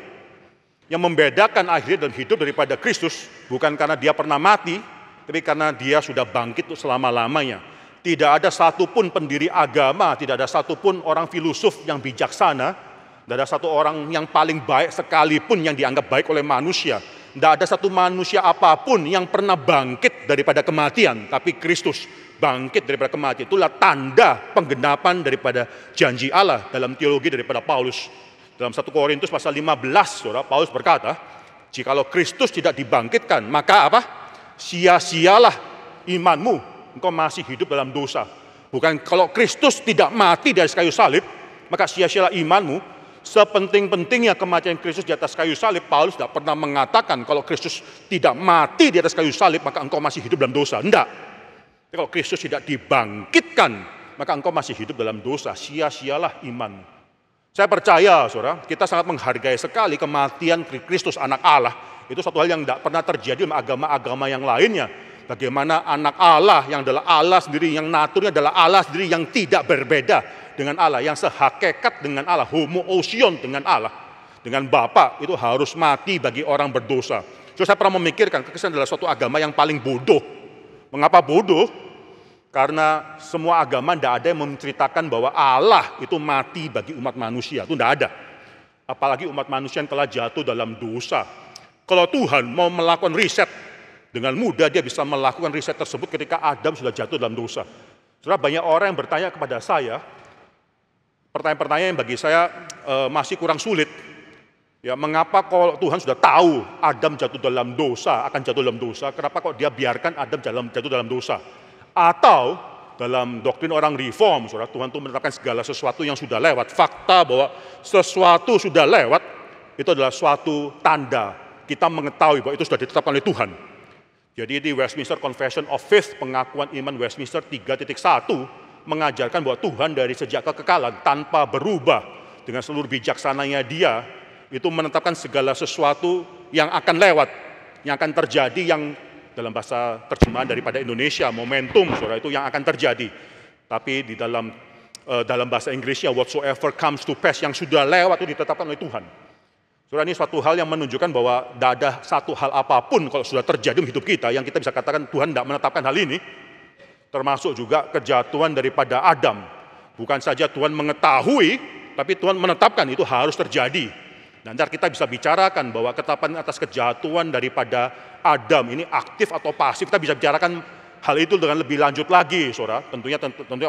Yang membedakan akhirnya dalam hidup daripada Kristus, bukan karena dia pernah mati, tapi karena dia sudah bangkit selama-lamanya. Tidak ada satupun pendiri agama, tidak ada satupun orang filosof yang bijaksana, tidak ada satu orang yang paling baik sekalipun yang dianggap baik oleh manusia. Tidak ada satu manusia apapun yang pernah bangkit daripada kematian, tapi Kristus bangkit daripada kematian. Itulah tanda penggenapan daripada janji Allah dalam teologi daripada Paulus. Dalam 1 Korintus pasal 15, saudara, Paulus berkata, jikalau Kristus tidak dibangkitkan, maka apa? Sia-sialah imanmu, engkau masih hidup dalam dosa. Bukan kalau Kristus tidak mati dari kayu salib, maka sia-sialah imanmu. Sepenting-pentingnya kematian Kristus di atas kayu salib, Paulus tidak pernah mengatakan kalau Kristus tidak mati di atas kayu salib, maka engkau masih hidup dalam dosa. Tidak. Kalau Kristus tidak dibangkitkan, maka engkau masih hidup dalam dosa. Sia-sialah iman. Saya percaya, saudara, kita sangat menghargai sekali kematian Kristus anak Allah. Itu satu hal yang tidak pernah terjadi dalam agama-agama yang lainnya. bagaimana anak Allah yang adalah Allah sendiri, yang naturnya adalah Allah sendiri, yang tidak berbeda dengan Allah, yang sehakikat dengan Allah, homoousion dengan Allah, dengan Bapa, itu harus mati bagi orang berdosa. So, saya pernah memikirkan, Kristen adalah suatu agama yang paling bodoh. Mengapa bodoh? Karena semua agama tidak ada yang menceritakan bahwa Allah itu mati bagi umat manusia, itu tidak ada. Apalagi umat manusia yang telah jatuh dalam dosa. Kalau Tuhan mau melakukan riset, dengan mudah dia bisa melakukan riset tersebut ketika Adam sudah jatuh dalam dosa. Saudara, banyak orang yang bertanya kepada saya, pertanyaan-pertanyaan yang bagi saya masih kurang sulit. Ya, mengapa kalau Tuhan sudah tahu Adam jatuh dalam dosa, akan jatuh dalam dosa, kenapa kok dia biarkan Adam jatuh dalam dosa? Atau dalam doktrin orang reform, saudara, Tuhan itu menetapkan segala sesuatu yang sudah lewat. Fakta bahwa sesuatu sudah lewat, itu adalah suatu tanda kita mengetahui bahwa itu sudah ditetapkan oleh Tuhan. Jadi di Westminster Confession of Faith, pengakuan iman Westminster 3.1, mengajarkan bahwa Tuhan dari sejak kekekalan tanpa berubah, dengan seluruh bijaksananya dia, itu menetapkan segala sesuatu yang akan lewat, yang akan terjadi, yang dalam bahasa terjemahan daripada Indonesia, momentum, saudara, itu yang akan terjadi. Tapi di dalam bahasa Inggrisnya, whatsoever comes to pass, yang sudah lewat itu ditetapkan oleh Tuhan. Saudara, ini suatu hal yang menunjukkan bahwa tidak ada satu hal apapun kalau sudah terjadi di hidup kita yang kita bisa katakan Tuhan tidak menetapkan hal ini. Termasuk juga kejatuhan daripada Adam. Bukan saja Tuhan mengetahui, tapi Tuhan menetapkan itu harus terjadi. Nanti kita bisa bicarakan bahwa ketetapan atas kejatuhan daripada Adam ini aktif atau pasif. Kita bisa bicarakan hal itu dengan lebih lanjut lagi, saudara. Tentunya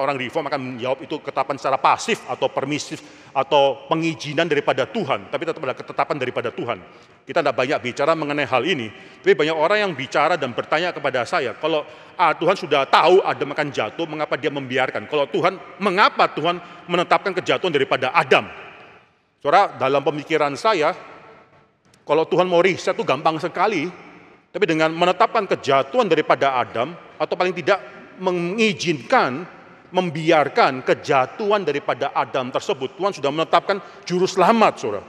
orang reform akan menjawab itu ketetapan secara pasif atau permisif atau pengizinan daripada Tuhan. Tapi tetap ada ketetapan daripada Tuhan. Kita tidak banyak bicara mengenai hal ini. Tapi banyak orang yang bicara dan bertanya kepada saya, kalau Tuhan sudah tahu Adam akan jatuh, mengapa dia membiarkan? Mengapa Tuhan menetapkan kejatuhan daripada Adam? Saudara, dalam pemikiran saya, kalau Tuhan mau riset itu gampang sekali, tapi dengan menetapkan kejatuhan daripada Adam, atau paling tidak mengizinkan, membiarkan kejatuhan daripada Adam tersebut, Tuhan sudah menetapkan juru selamat, saudara.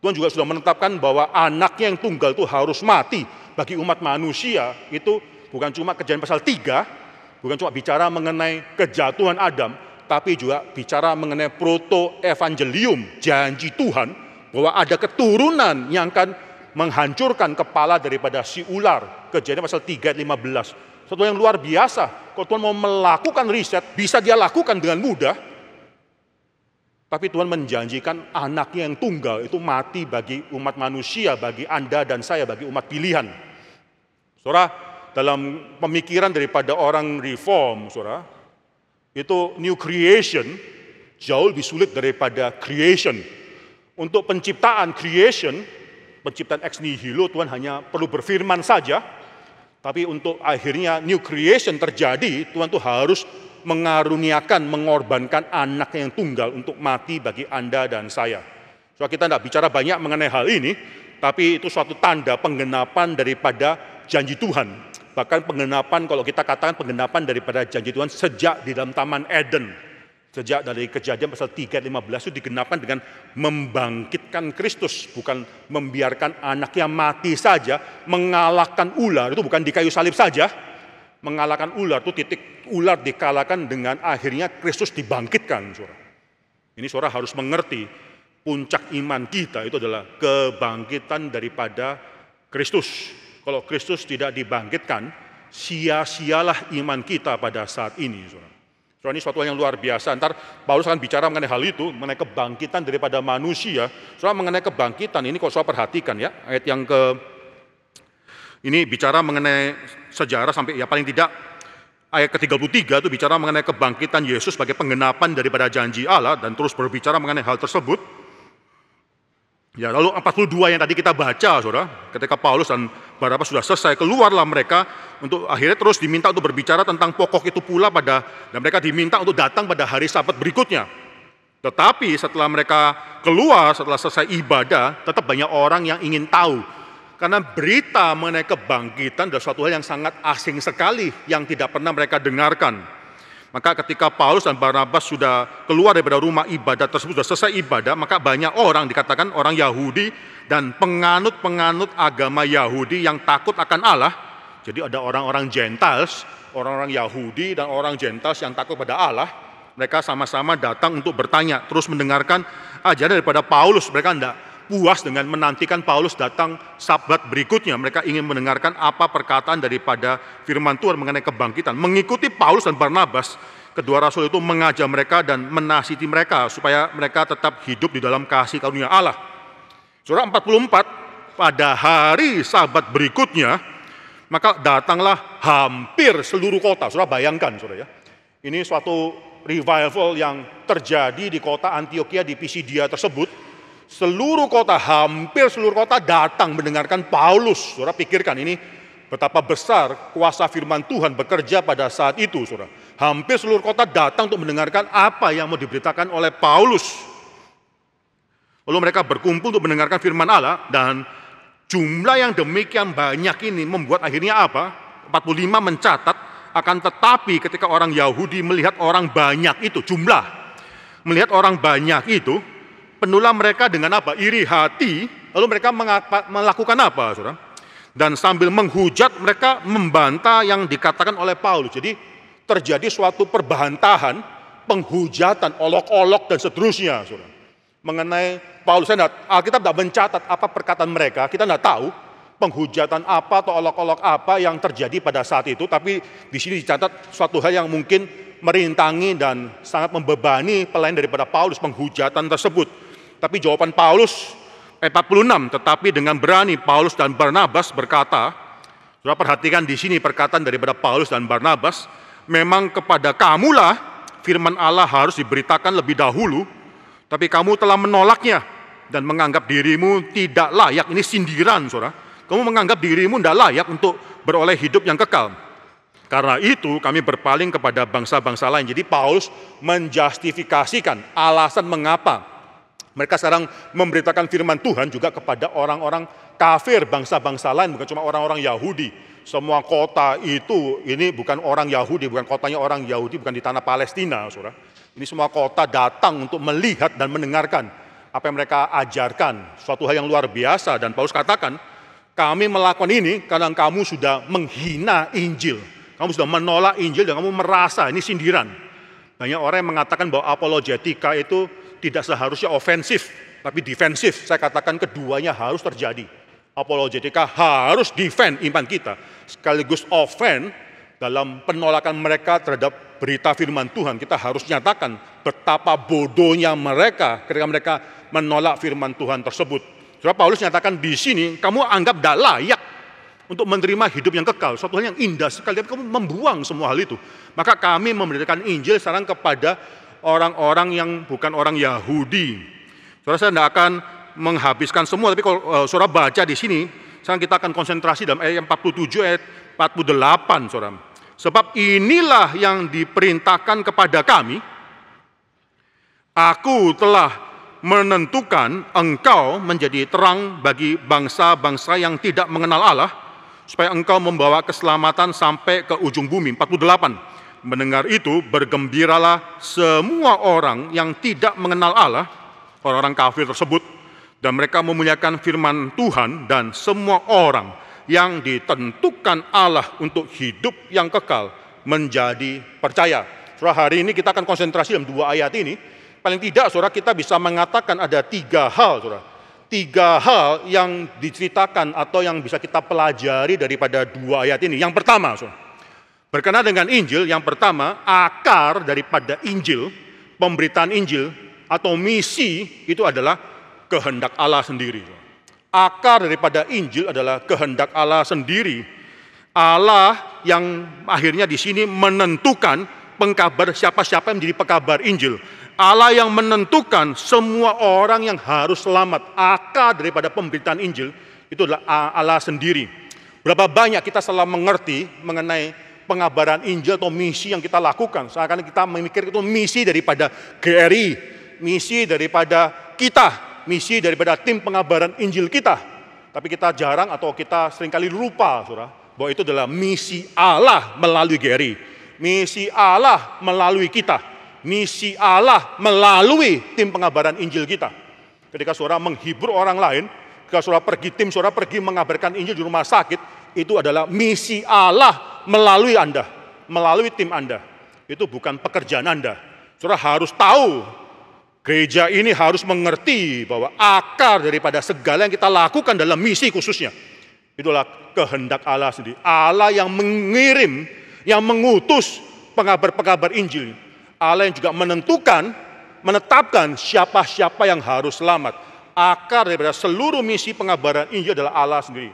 Tuhan juga sudah menetapkan bahwa anaknya yang tunggal itu harus mati bagi umat manusia. Itu bukan cuma Kejadian pasal 3, bukan cuma bicara mengenai kejatuhan Adam, tapi juga bicara mengenai proto-evangelium, janji Tuhan bahwa ada keturunan yang akan menghancurkan kepala daripada si ular. Kejadian pasal 3 ayat 15. Sesuatu yang luar biasa. Kalau Tuhan mau melakukan riset, bisa dia lakukan dengan mudah. Tapi Tuhan menjanjikan anaknya yang tunggal itu mati bagi umat manusia, bagi Anda dan saya, bagi umat pilihan. Saudara, dalam pemikiran daripada orang reform, saudara, itu new creation jauh lebih sulit daripada creation. Untuk penciptaan creation, penciptaan ex nihilo, Tuhan hanya perlu berfirman saja. Tapi untuk akhirnya new creation terjadi, Tuhan tuh harus mengaruniakan, mengorbankan anaknya yang tunggal untuk mati bagi Anda dan saya. So, kita tidak bicara banyak mengenai hal ini, tapi itu suatu tanda penggenapan daripada janji Tuhan. Bahkan penggenapan, kalau kita katakan penggenapan daripada janji Tuhan sejak di dalam Taman Eden. Sejak dari Kejadian pasal 3 ayat 15 itu digenapkan dengan membangkitkan Kristus. Bukan membiarkan anaknya mati saja, mengalahkan ular. Itu bukan di kayu salib saja. Mengalahkan ular, itu titik ular dikalahkan dengan akhirnya Kristus dibangkitkan. Saudara. Ini saudara harus mengerti, puncak iman kita itu adalah kebangkitan daripada Kristus. Kalau Kristus tidak dibangkitkan, sia-sialah iman kita pada saat ini. So, ini suatu yang luar biasa. Ntar Paulus akan bicara mengenai hal itu, mengenai kebangkitan daripada manusia. Soal mengenai kebangkitan, ini kalau soal perhatikan ya, ayat yang ini bicara mengenai sejarah sampai ya paling tidak ayat ke-33 itu bicara mengenai kebangkitan Yesus sebagai penggenapan daripada janji Allah dan terus berbicara mengenai hal tersebut. Ya, lalu 42 yang tadi kita baca, saudara, ketika Paulus dan Barnabas sudah selesai, keluarlah mereka untuk akhirnya terus diminta untuk berbicara tentang pokok itu pula dan mereka diminta untuk datang pada hari Sabat berikutnya. Tetapi setelah mereka keluar, setelah selesai ibadah, tetap banyak orang yang ingin tahu. Karena berita mengenai kebangkitan adalah suatu hal yang sangat asing sekali, yang tidak pernah mereka dengarkan. Maka ketika Paulus dan Barnabas sudah keluar daripada rumah ibadat tersebut, sudah selesai ibadah, maka banyak orang, dikatakan orang Yahudi dan penganut-penganut agama Yahudi yang takut akan Allah, Jadi ada orang-orang Gentiles, orang-orang Yahudi dan orang Gentiles yang takut pada Allah. Mereka sama-sama datang untuk bertanya, terus mendengarkan ajaran daripada Paulus. Mereka tidak puas dengan menantikan Paulus datang Sabat berikutnya. Mereka ingin mendengarkan apa perkataan daripada firman Tuhan mengenai kebangkitan. Mengikuti Paulus dan Barnabas, kedua rasul itu mengajar mereka dan menasihati mereka supaya mereka tetap hidup di dalam kasih karunia Allah. Surah 44, pada hari Sabat berikutnya, maka datanglah hampir seluruh kota. Saudara bayangkan, saudara ya. Ini suatu revival yang terjadi di kota Antioquia di Pisidia tersebut. Seluruh kota, hampir seluruh kota datang mendengarkan Paulus. Saudara pikirkan ini betapa besar kuasa firman Tuhan bekerja pada saat itu, saudara. Hampir seluruh kota datang untuk mendengarkan apa yang mau diberitakan oleh Paulus. Lalu mereka berkumpul untuk mendengarkan firman Allah, dan jumlah yang demikian banyak ini membuat akhirnya apa? 45 mencatat, akan tetapi ketika orang Yahudi melihat orang banyak itu, melihat orang banyak itu, penuhlah mereka dengan apa? Iri hati. Lalu mereka melakukan apa, saudara? Dan sambil menghujat mereka membantah yang dikatakan oleh Paulus. Jadi terjadi suatu perbantahan, penghujatan, olok-olok dan seterusnya, saudara. Mengenai Paulus, Alkitab tidak mencatat apa perkataan mereka, kita tidak tahu penghujatan apa atau olok-olok apa yang terjadi pada saat itu, tapi di sini dicatat suatu hal yang mungkin merintangi dan sangat membebani pelayan daripada Paulus, penghujatan tersebut. Tapi jawaban Paulus 46, tetapi dengan berani Paulus dan Barnabas berkata, saudara perhatikan di sini perkataan daripada Paulus dan Barnabas, memang kepada kamulah firman Allah harus diberitakan lebih dahulu, tapi kamu telah menolaknya dan menganggap dirimu tidak layak. Ini sindiran, saudara. Kamu menganggap dirimu tidak layak untuk beroleh hidup yang kekal. Karena itu kami berpaling kepada bangsa-bangsa lain. Jadi Paulus menjustifikasikan alasan mengapa mereka sekarang memberitakan firman Tuhan juga kepada orang-orang kafir bangsa-bangsa lain, bukan cuma orang-orang Yahudi. Semua kota itu, ini bukan orang Yahudi, bukan kotanya orang Yahudi, bukan di tanah Palestina, saudara. Ini semua kota datang untuk melihat dan mendengarkan apa yang mereka ajarkan. Suatu hal yang luar biasa, dan Paulus katakan, kami melakukan ini karena kamu sudah menghina Injil. Kamu sudah menolak Injil dan kamu merasa ini sindiran. Banyak orang yang mengatakan bahwa apologetika itu tidak seharusnya ofensif, tapi defensif. Saya katakan keduanya harus terjadi. Apologetika harus defend iman kita, sekaligus offend dalam penolakan mereka terhadap berita firman Tuhan. Kita harus nyatakan betapa bodohnya mereka ketika mereka menolak firman Tuhan tersebut. Saudara, Paulus nyatakan di sini, kamu anggap tidak layak untuk menerima hidup yang kekal. Suatu hal yang indah sekali, tapi kamu membuang semua hal itu. Maka kami memberitakan Injil sekarang kepada orang-orang yang bukan orang Yahudi. Saudara, saya tidak akan menghabiskan semua, tapi kalau saudara baca di sini, sekarang kita akan konsentrasi dalam ayat 47, ayat 48, saudara. Sebab inilah yang diperintahkan kepada kami, aku telah menentukan engkau menjadi terang bagi bangsa-bangsa yang tidak mengenal Allah, supaya engkau membawa keselamatan sampai ke ujung bumi. 48. Mendengar itu, bergembiralah semua orang yang tidak mengenal Allah, orang-orang kafir tersebut, dan mereka memuliakan firman Tuhan, dan semua orang yang ditentukan Allah untuk hidup yang kekal menjadi percaya. Saudara, hari ini kita akan konsentrasi dalam dua ayat ini. Paling tidak, saudara, kita bisa mengatakan ada tiga hal, saudara. Tiga hal yang diceritakan atau yang bisa kita pelajari daripada dua ayat ini. Yang pertama, saudara, berkenaan dengan Injil, yang pertama, akar daripada Injil, pemberitaan Injil atau misi itu adalah kehendak Allah sendiri. Akar daripada Injil adalah kehendak Allah sendiri. Allah yang akhirnya di sini menentukan pengkabar, siapa-siapa yang menjadi pekabar Injil. Allah yang menentukan semua orang yang harus selamat. Akar daripada pemberitaan Injil itu adalah Allah sendiri. Berapa banyak kita salah mengerti mengenai pengabaran Injil atau misi yang kita lakukan. Seakan kita memikir itu misi daripada GRI, misi daripada kita, misi daripada tim pengabaran Injil kita. Tapi kita jarang atau kita seringkali lupa, saudara, bahwa itu adalah misi Allah melalui GRI, misi Allah melalui kita, misi Allah melalui tim pengabaran Injil kita. Ketika saudara menghibur orang lain, ketika saudara pergi, tim saudara pergi mengabarkan Injil di rumah sakit, itu adalah misi Allah melalui Anda, melalui tim Anda. Itu bukan pekerjaan Anda. Saudara harus tahu, gereja ini harus mengerti bahwa akar daripada segala yang kita lakukan dalam misi khususnya, itulah kehendak Allah sendiri. Allah yang mengirim, yang mengutus pengabar-pengabar Injil. Allah yang juga menetapkan siapa-siapa yang harus selamat. Akar daripada seluruh misi pengabaran Injil adalah Allah sendiri.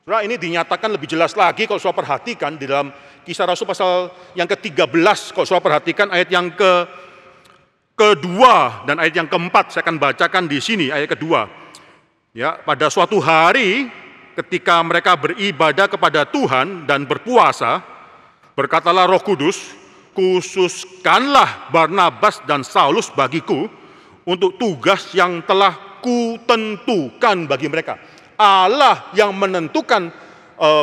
Saudara, ini dinyatakan lebih jelas lagi kalau saudara perhatikan di dalam Kisah Rasul pasal yang ke-13. Kalau saudara perhatikan ayat yang kedua dan ayat yang keempat, saya akan bacakan di sini ayat kedua. Ya, pada suatu hari ketika mereka beribadah kepada Tuhan dan berpuasa, berkatalah Roh Kudus, khususkanlah Barnabas dan Saulus bagiku untuk tugas yang telah kutentukan bagi mereka. Allah yang menentukan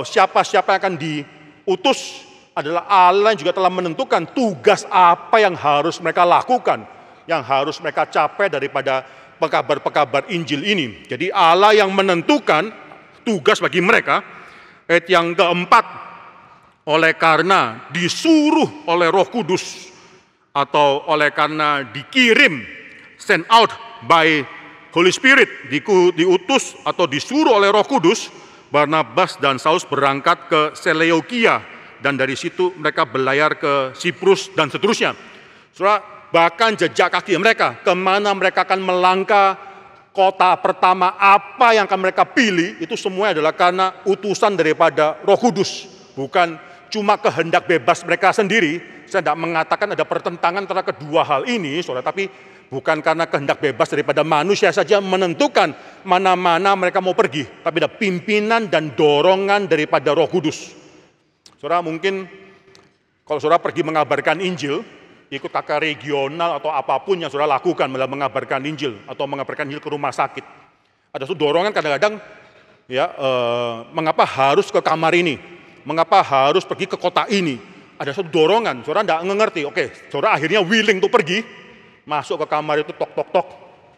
siapa-siapa yang akan diutus adalah Allah yang juga telah menentukan tugas apa yang harus mereka lakukan, yang harus mereka capai daripada pekabar-pekabar Injil ini. Jadi Allah yang menentukan tugas bagi mereka. Ayat yang keempat, oleh karena disuruh oleh Roh Kudus atau oleh karena dikirim, sent out by Holy Spirit, diutus atau disuruh oleh Roh Kudus, Barnabas dan Saulus berangkat ke Seleukia dan dari situ mereka berlayar ke Siprus dan seterusnya. Saudara, bahkan jejak kaki mereka, kemana mereka akan melangkah, kota pertama apa yang akan mereka pilih, itu semua adalah karena utusan daripada Roh Kudus, bukan cuma kehendak bebas mereka sendiri. Saya tidak mengatakan ada pertentangan antara kedua hal ini, saudara, tapi bukan karena kehendak bebas daripada manusia saja menentukan mana-mana mereka mau pergi, tapi ada pimpinan dan dorongan daripada Roh Kudus. Saudara, mungkin kalau saudara pergi mengabarkan Injil, ikut kakak regional atau apapun yang saudara lakukan dalam mengabarkan Injil atau mengabarkan Injil ke rumah sakit, ada suatu dorongan kadang-kadang, ya, mengapa harus ke kamar ini, mengapa harus pergi ke kota ini. Ada suatu dorongan, saudara tidak mengerti. Oke, saudara akhirnya willing untuk pergi, masuk ke kamar itu, tok-tok-tok,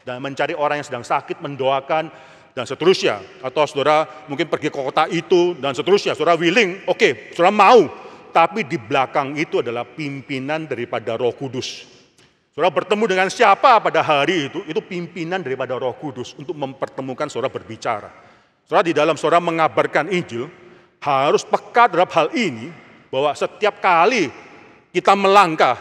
dan mencari orang yang sedang sakit, mendoakan, dan seterusnya. Atau saudara mungkin pergi ke kota itu, dan seterusnya. Saudara willing, oke, saudara mau. Tapi di belakang itu adalah pimpinan daripada Roh Kudus. Saudara bertemu dengan siapa pada hari itu pimpinan daripada Roh Kudus untuk mempertemukan saudara berbicara. Saudara, di dalam saudara mengabarkan Injil, harus peka terhadap hal ini, bahwa setiap kali kita melangkah,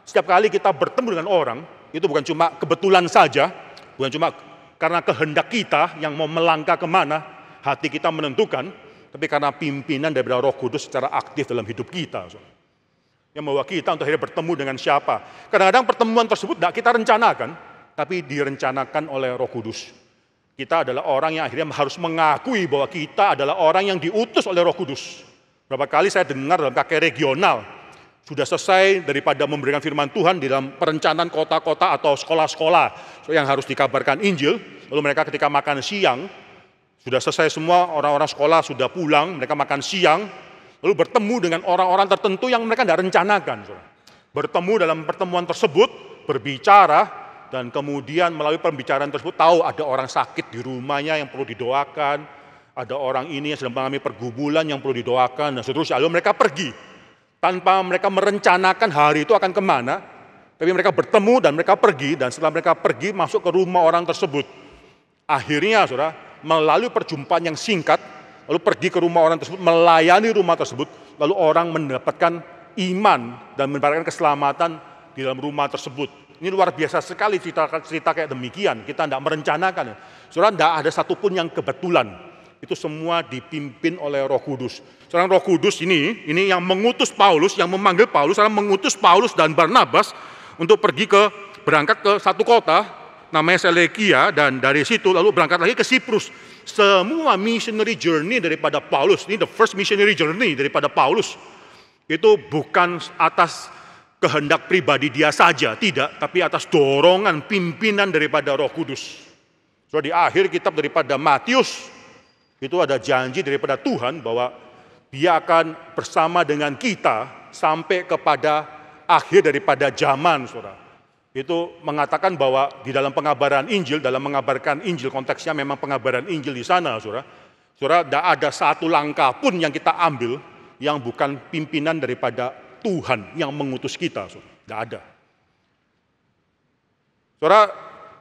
setiap kali kita bertemu dengan orang, itu bukan cuma kebetulan saja, bukan cuma karena kehendak kita yang mau melangkah kemana, hati kita menentukan, tapi karena pimpinan daripada Roh Kudus secara aktif dalam hidup kita. Yang membawa kita untuk akhirnya bertemu dengan siapa. Kadang-kadang pertemuan tersebut tidak kita rencanakan, tapi direncanakan oleh Roh Kudus. Kita adalah orang yang akhirnya harus mengakui bahwa kita adalah orang yang diutus oleh Roh Kudus. Berapa kali saya dengar dalam kakek regional, sudah selesai daripada memberikan firman Tuhan di dalam perencanaan kota-kota atau sekolah-sekolah yang harus dikabarkan Injil, lalu mereka ketika makan siang, sudah selesai semua, orang-orang sekolah sudah pulang, mereka makan siang, lalu bertemu dengan orang-orang tertentu yang mereka tidak rencanakan. Bertemu dalam pertemuan tersebut, berbicara, dan kemudian melalui pembicaraan tersebut tahu ada orang sakit di rumahnya yang perlu didoakan, ada orang ini yang sedang mengalami pergumulan yang perlu didoakan, dan seterusnya. Lalu mereka pergi, tanpa mereka merencanakan hari itu akan kemana, tapi mereka bertemu dan mereka pergi, dan setelah mereka pergi masuk ke rumah orang tersebut. Akhirnya, saudara, melalui perjumpaan yang singkat, lalu pergi ke rumah orang tersebut, melayani rumah tersebut, lalu orang mendapatkan iman dan mendapatkan keselamatan di dalam rumah tersebut. Ini luar biasa sekali cerita kayak demikian, kita tidak merencanakan. Saudara, tidak ada satupun yang kebetulan. Itu semua dipimpin oleh Roh Kudus. Seorang Roh Kudus ini yang mengutus Paulus, yang memanggil Paulus, seorang mengutus Paulus dan Barnabas untuk berangkat ke satu kota namanya Seleukia, dan dari situ lalu berangkat lagi ke Siprus. Semua missionary journey daripada Paulus, ini the first missionary journey daripada Paulus, itu bukan atas kehendak pribadi dia saja, tidak, tapi atas dorongan pimpinan daripada Roh Kudus. So, di akhir kitab daripada Matius, itu ada janji daripada Tuhan bahwa Dia akan bersama dengan kita sampai kepada akhir daripada zaman, saudara. Itu mengatakan bahwa di dalam pengabaran Injil, dalam mengabarkan Injil, konteksnya memang pengabaran Injil di sana, saudara. Saudara, tidak ada satu langkah pun yang kita ambil yang bukan pimpinan daripada Tuhan yang mengutus kita. Tidak ada. Saudara,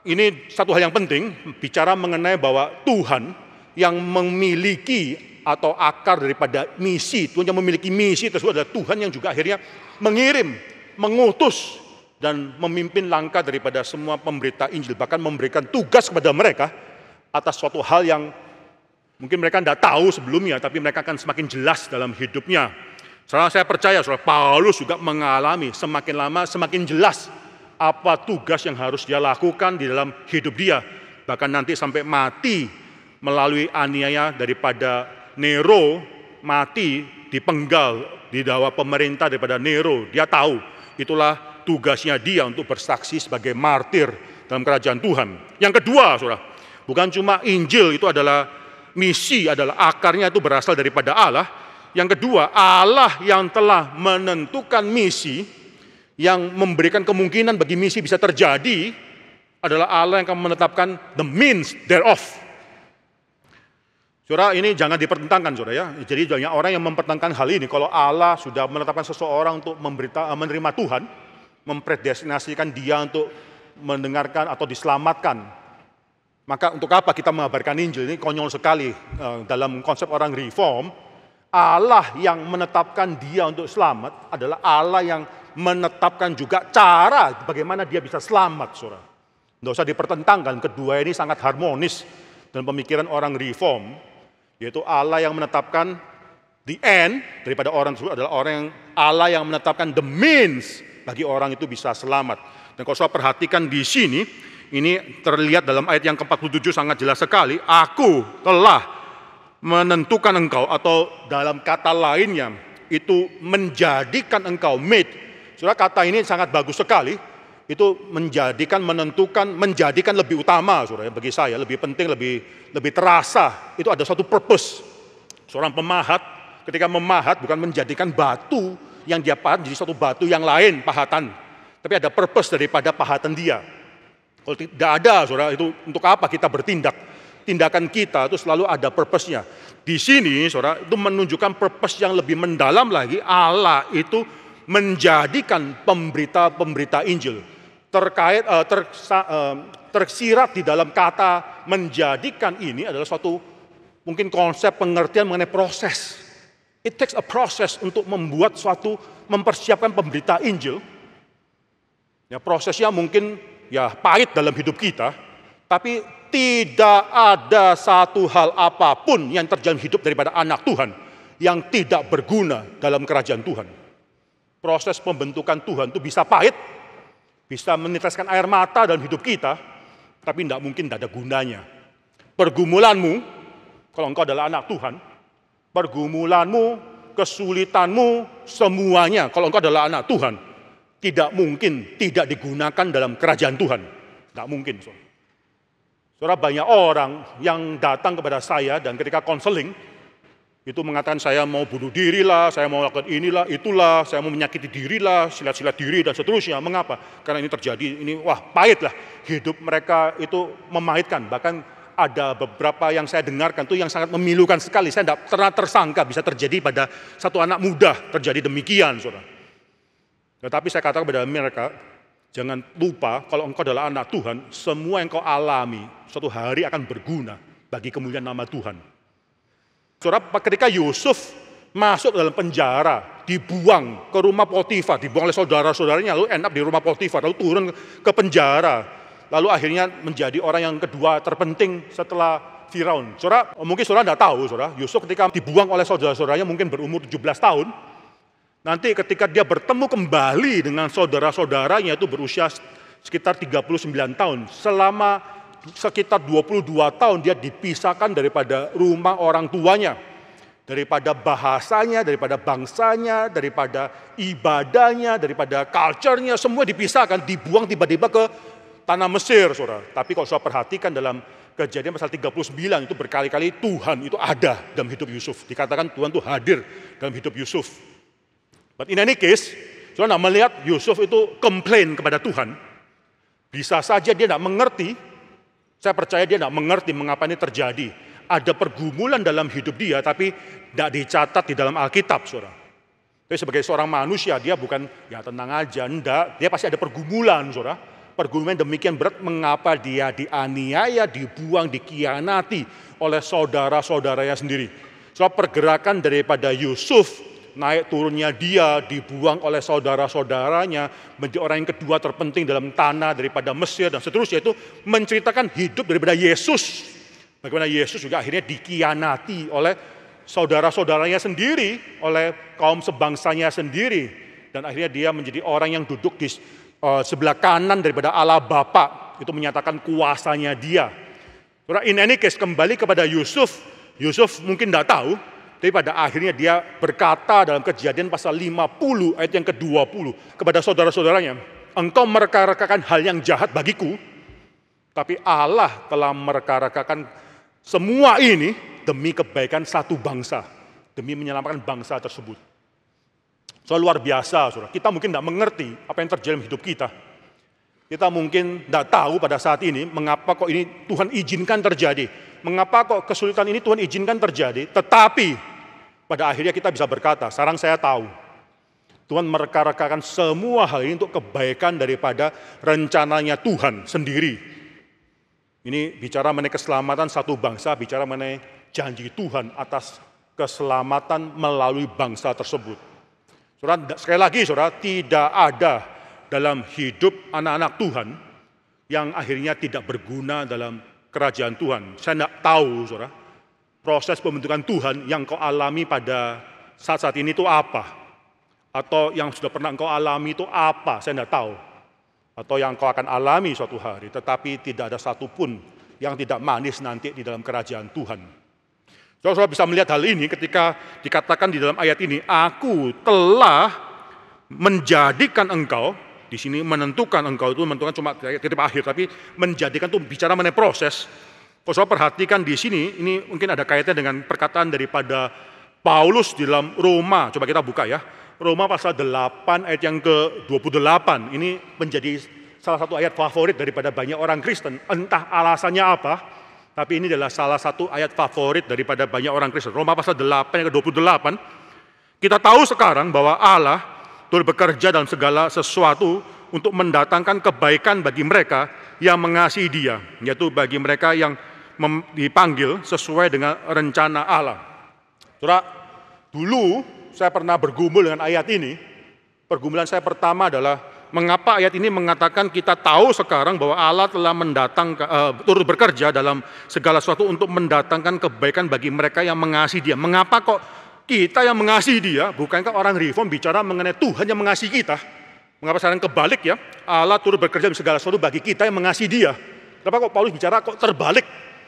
ini satu hal yang penting, bicara mengenai bahwa Tuhan yang memiliki atau akar daripada misi, Tuhan yang memiliki misi tersebut adalah Tuhan yang juga akhirnya mengirim, mengutus, dan memimpin langkah daripada semua pemberita Injil, bahkan memberikan tugas kepada mereka atas suatu hal yang mungkin mereka tidak tahu sebelumnya, tapi mereka akan semakin jelas dalam hidupnya. Saya percaya, saudara, Paulus juga mengalami semakin lama semakin jelas apa tugas yang harus dia lakukan di dalam hidup dia, bahkan nanti sampai mati melalui aniaya daripada Nero, mati dipenggal di bawah pemerintah daripada Nero. Dia tahu itulah tugasnya dia untuk bersaksi sebagai martir dalam kerajaan Tuhan. Yang kedua, saudara, bukan cuma Injil itu adalah misi, adalah akarnya itu berasal daripada Allah. Yang kedua, Allah yang telah menentukan misi, yang memberikan kemungkinan bagi misi bisa terjadi, adalah Allah yang akan menetapkan the means thereof. Saudara, ini jangan dipertentangkan, saudara ya. Jadi banyak orang yang mempertentangkan hal ini. Kalau Allah sudah menetapkan seseorang untuk menerima Tuhan, mempredestinasikan dia untuk mendengarkan atau diselamatkan, maka untuk apa kita mengabarkan Injil? Ini konyol sekali. Dalam konsep orang reform, Allah yang menetapkan dia untuk selamat adalah Allah yang menetapkan juga cara bagaimana dia bisa selamat, saudara. Tidak usah dipertentangkan, kedua ini sangat harmonis dalam pemikiran orang reform, yaitu Allah yang menetapkan the end daripada orang tersebut adalah Allah yang menetapkan the means bagi orang itu bisa selamat. Dan kalau saya perhatikan di sini, ini terlihat dalam ayat yang ke-47 sangat jelas sekali. Aku telah menentukan engkau, atau dalam kata lainnya, itu menjadikan engkau, made. Saudara, kata ini sangat bagus sekali. Itu menjadikan, menentukan, menjadikan lebih utama, saudara. Bagi saya lebih penting, lebih terasa. Itu ada satu purpose. Seorang pemahat, ketika memahat bukan menjadikan batu yang dia pahat jadi satu batu yang lain pahatan, tapi ada purpose daripada pahatan dia. Kalau tidak ada, saudara, itu untuk apa kita bertindak? Tindakan kita itu selalu ada purpose-nya. Di sini, saudara, itu menunjukkan purpose yang lebih mendalam lagi. Allah itu menjadikan pemberita Injil. Tersirat di dalam kata menjadikan ini adalah suatu mungkin konsep pengertian mengenai proses. It takes a process untuk membuat mempersiapkan pemberita Injil. Ya, prosesnya mungkin ya pahit dalam hidup kita, tapi tidak ada satu hal apapun yang terjadi hidup daripada anak Tuhan yang tidak berguna dalam kerajaan Tuhan. Proses pembentukan Tuhan itu bisa pahit, bisa meneteskan air mata dalam hidup kita, tapi tidak mungkin tidak ada gunanya. Pergumulanmu, kalau engkau adalah anak Tuhan, pergumulanmu, kesulitanmu, semuanya kalau engkau adalah anak Tuhan, tidak mungkin tidak digunakan dalam kerajaan Tuhan. Tidak mungkin. Saudara, banyak orang yang datang kepada saya dan ketika konseling, itu mengatakan saya mau bunuh diri lah, saya mau lakukan inilah, itulah, saya mau menyakiti diri lah, silat-silat diri dan seterusnya. Mengapa? Karena ini terjadi, ini pahit lah. Hidup mereka itu memahitkan, bahkan ada beberapa yang saya dengarkan tuh yang sangat memilukan sekali. Saya tidak pernah tersangka bisa terjadi pada satu anak muda terjadi demikian, saudara. Tetapi saya katakan kepada mereka, jangan lupa kalau engkau adalah anak Tuhan, semua yang kau alami suatu hari akan berguna bagi kemuliaan nama Tuhan. Saudara, ketika Yusuf masuk dalam penjara, dibuang ke rumah Potifar, dibuang oleh saudara-saudaranya, lalu end up di rumah Potifar, lalu turun ke penjara, lalu akhirnya menjadi orang yang kedua terpenting setelah Firaun. Saudara, mungkin saudara tidak tahu, saudara, Yusuf ketika dibuang oleh saudara-saudaranya mungkin berumur 17 tahun, nanti ketika dia bertemu kembali dengan saudara-saudaranya itu berusia sekitar 39 tahun, selama sekitar 22 tahun dia dipisahkan daripada rumah orang tuanya, daripada bahasanya, daripada bangsanya, daripada ibadahnya, daripada culture-nya, semua dipisahkan, dibuang tiba-tiba ke tanah Mesir, saudara. Tapi kalau saya perhatikan dalam Kejadian pasal 39 itu berkali-kali Tuhan itu ada dalam hidup Yusuf. Dikatakan Tuhan itu hadir dalam hidup Yusuf. But in any case, saudara melihat Yusuf itu komplain kepada Tuhan. Bisa saja dia tidak mengerti. Saya percaya dia tidak mengerti mengapa ini terjadi. ada pergumulan dalam hidup dia, tapi tidak dicatat di dalam Alkitab, saudara. Tapi sebagai seorang manusia, dia bukan, ya tenang aja, enggak. Dia pasti ada pergumulan, saudara. Pergumulan demikian berat, mengapa dia dianiaya, dibuang, dikhianati oleh saudara-saudaranya sendiri. Soal pergerakan daripada Yusuf, naik turunnya dia, dibuang oleh saudara-saudaranya, menjadi orang yang kedua terpenting dalam tanah daripada Mesir, dan seterusnya, itu menceritakan hidup daripada Yesus. Bagaimana Yesus juga akhirnya dikhianati oleh saudara-saudaranya sendiri, oleh kaum sebangsanya sendiri. Dan akhirnya dia menjadi orang yang duduk di sebelah kanan daripada Allah Bapa. Itu menyatakan kuasanya dia. In any case, kembali kepada Yusuf. Yusuf mungkin tidak tahu, tapi pada akhirnya dia berkata dalam Kejadian pasal 50 ayat yang ke-20 kepada saudara-saudaranya, engkau mereka-rekakan hal yang jahat bagiku, tapi Allah telah mereka-rekakan semua ini demi kebaikan satu bangsa, demi menyelamatkan bangsa tersebut. So, luar biasa, saudara. Kita mungkin tidak mengerti apa yang terjadi dalam hidup kita. Kita mungkin tidak tahu pada saat ini mengapa kok ini Tuhan izinkan terjadi. Mengapa kok kesulitan ini Tuhan izinkan terjadi. Tetapi pada akhirnya kita bisa berkata, sekarang saya tahu. Tuhan mereka-rekakan semua hal ini untuk kebaikan daripada rencananya Tuhan sendiri. Ini bicara mengenai keselamatan satu bangsa, bicara mengenai janji Tuhan atas keselamatan melalui bangsa tersebut. Saudara, sekali lagi saudara, tidak ada dalam hidup anak-anak Tuhan yang akhirnya tidak berguna dalam kerajaan Tuhan. Saya tidak tahu saudara, proses pembentukan Tuhan yang kau alami pada saat-saat ini itu apa? Atau yang sudah pernah engkau alami itu apa? Saya tidak tahu. Atau yang kau akan alami suatu hari, tetapi tidak ada satupun yang tidak manis nanti di dalam kerajaan Tuhan. Saudara bisa melihat hal ini ketika dikatakan di dalam ayat ini, aku telah menjadikan engkau, di sini menentukan engkau itu menentukan cuma titik akhir, tapi menjadikan itu bicara mengenai proses. Kalau saudara perhatikan di sini, ini mungkin ada kaitannya dengan perkataan daripada Paulus di dalam Roma. Coba kita buka ya. Roma pasal 8 ayat yang ke-28. Ini menjadi salah satu ayat favorit daripada banyak orang Kristen. Entah alasannya apa, tapi ini adalah salah satu ayat favorit daripada banyak orang Kristen. Roma pasal 8 ayat ke-28. Kita tahu sekarang bahwa Allah turut bekerja dalam segala sesuatu untuk mendatangkan kebaikan bagi mereka yang mengasihi Dia, yaitu bagi mereka yang dipanggil sesuai dengan rencana Allah. Saudara, dulu saya pernah bergumul dengan ayat ini. Pergumulan saya pertama adalah mengapa ayat ini mengatakan kita tahu sekarang bahwa Allah telah turut bekerja dalam segala sesuatu untuk mendatangkan kebaikan bagi mereka yang mengasihi Dia. Mengapa kok kita yang mengasihi Dia? Bukankah orang reform bicara mengenai Tuhan yang mengasihi kita? Mengapa sekarang kebalik ya? Allah turut bekerja dalam segala sesuatu bagi kita yang mengasihi Dia. Kenapa kok Paulus bicara kok terbalik?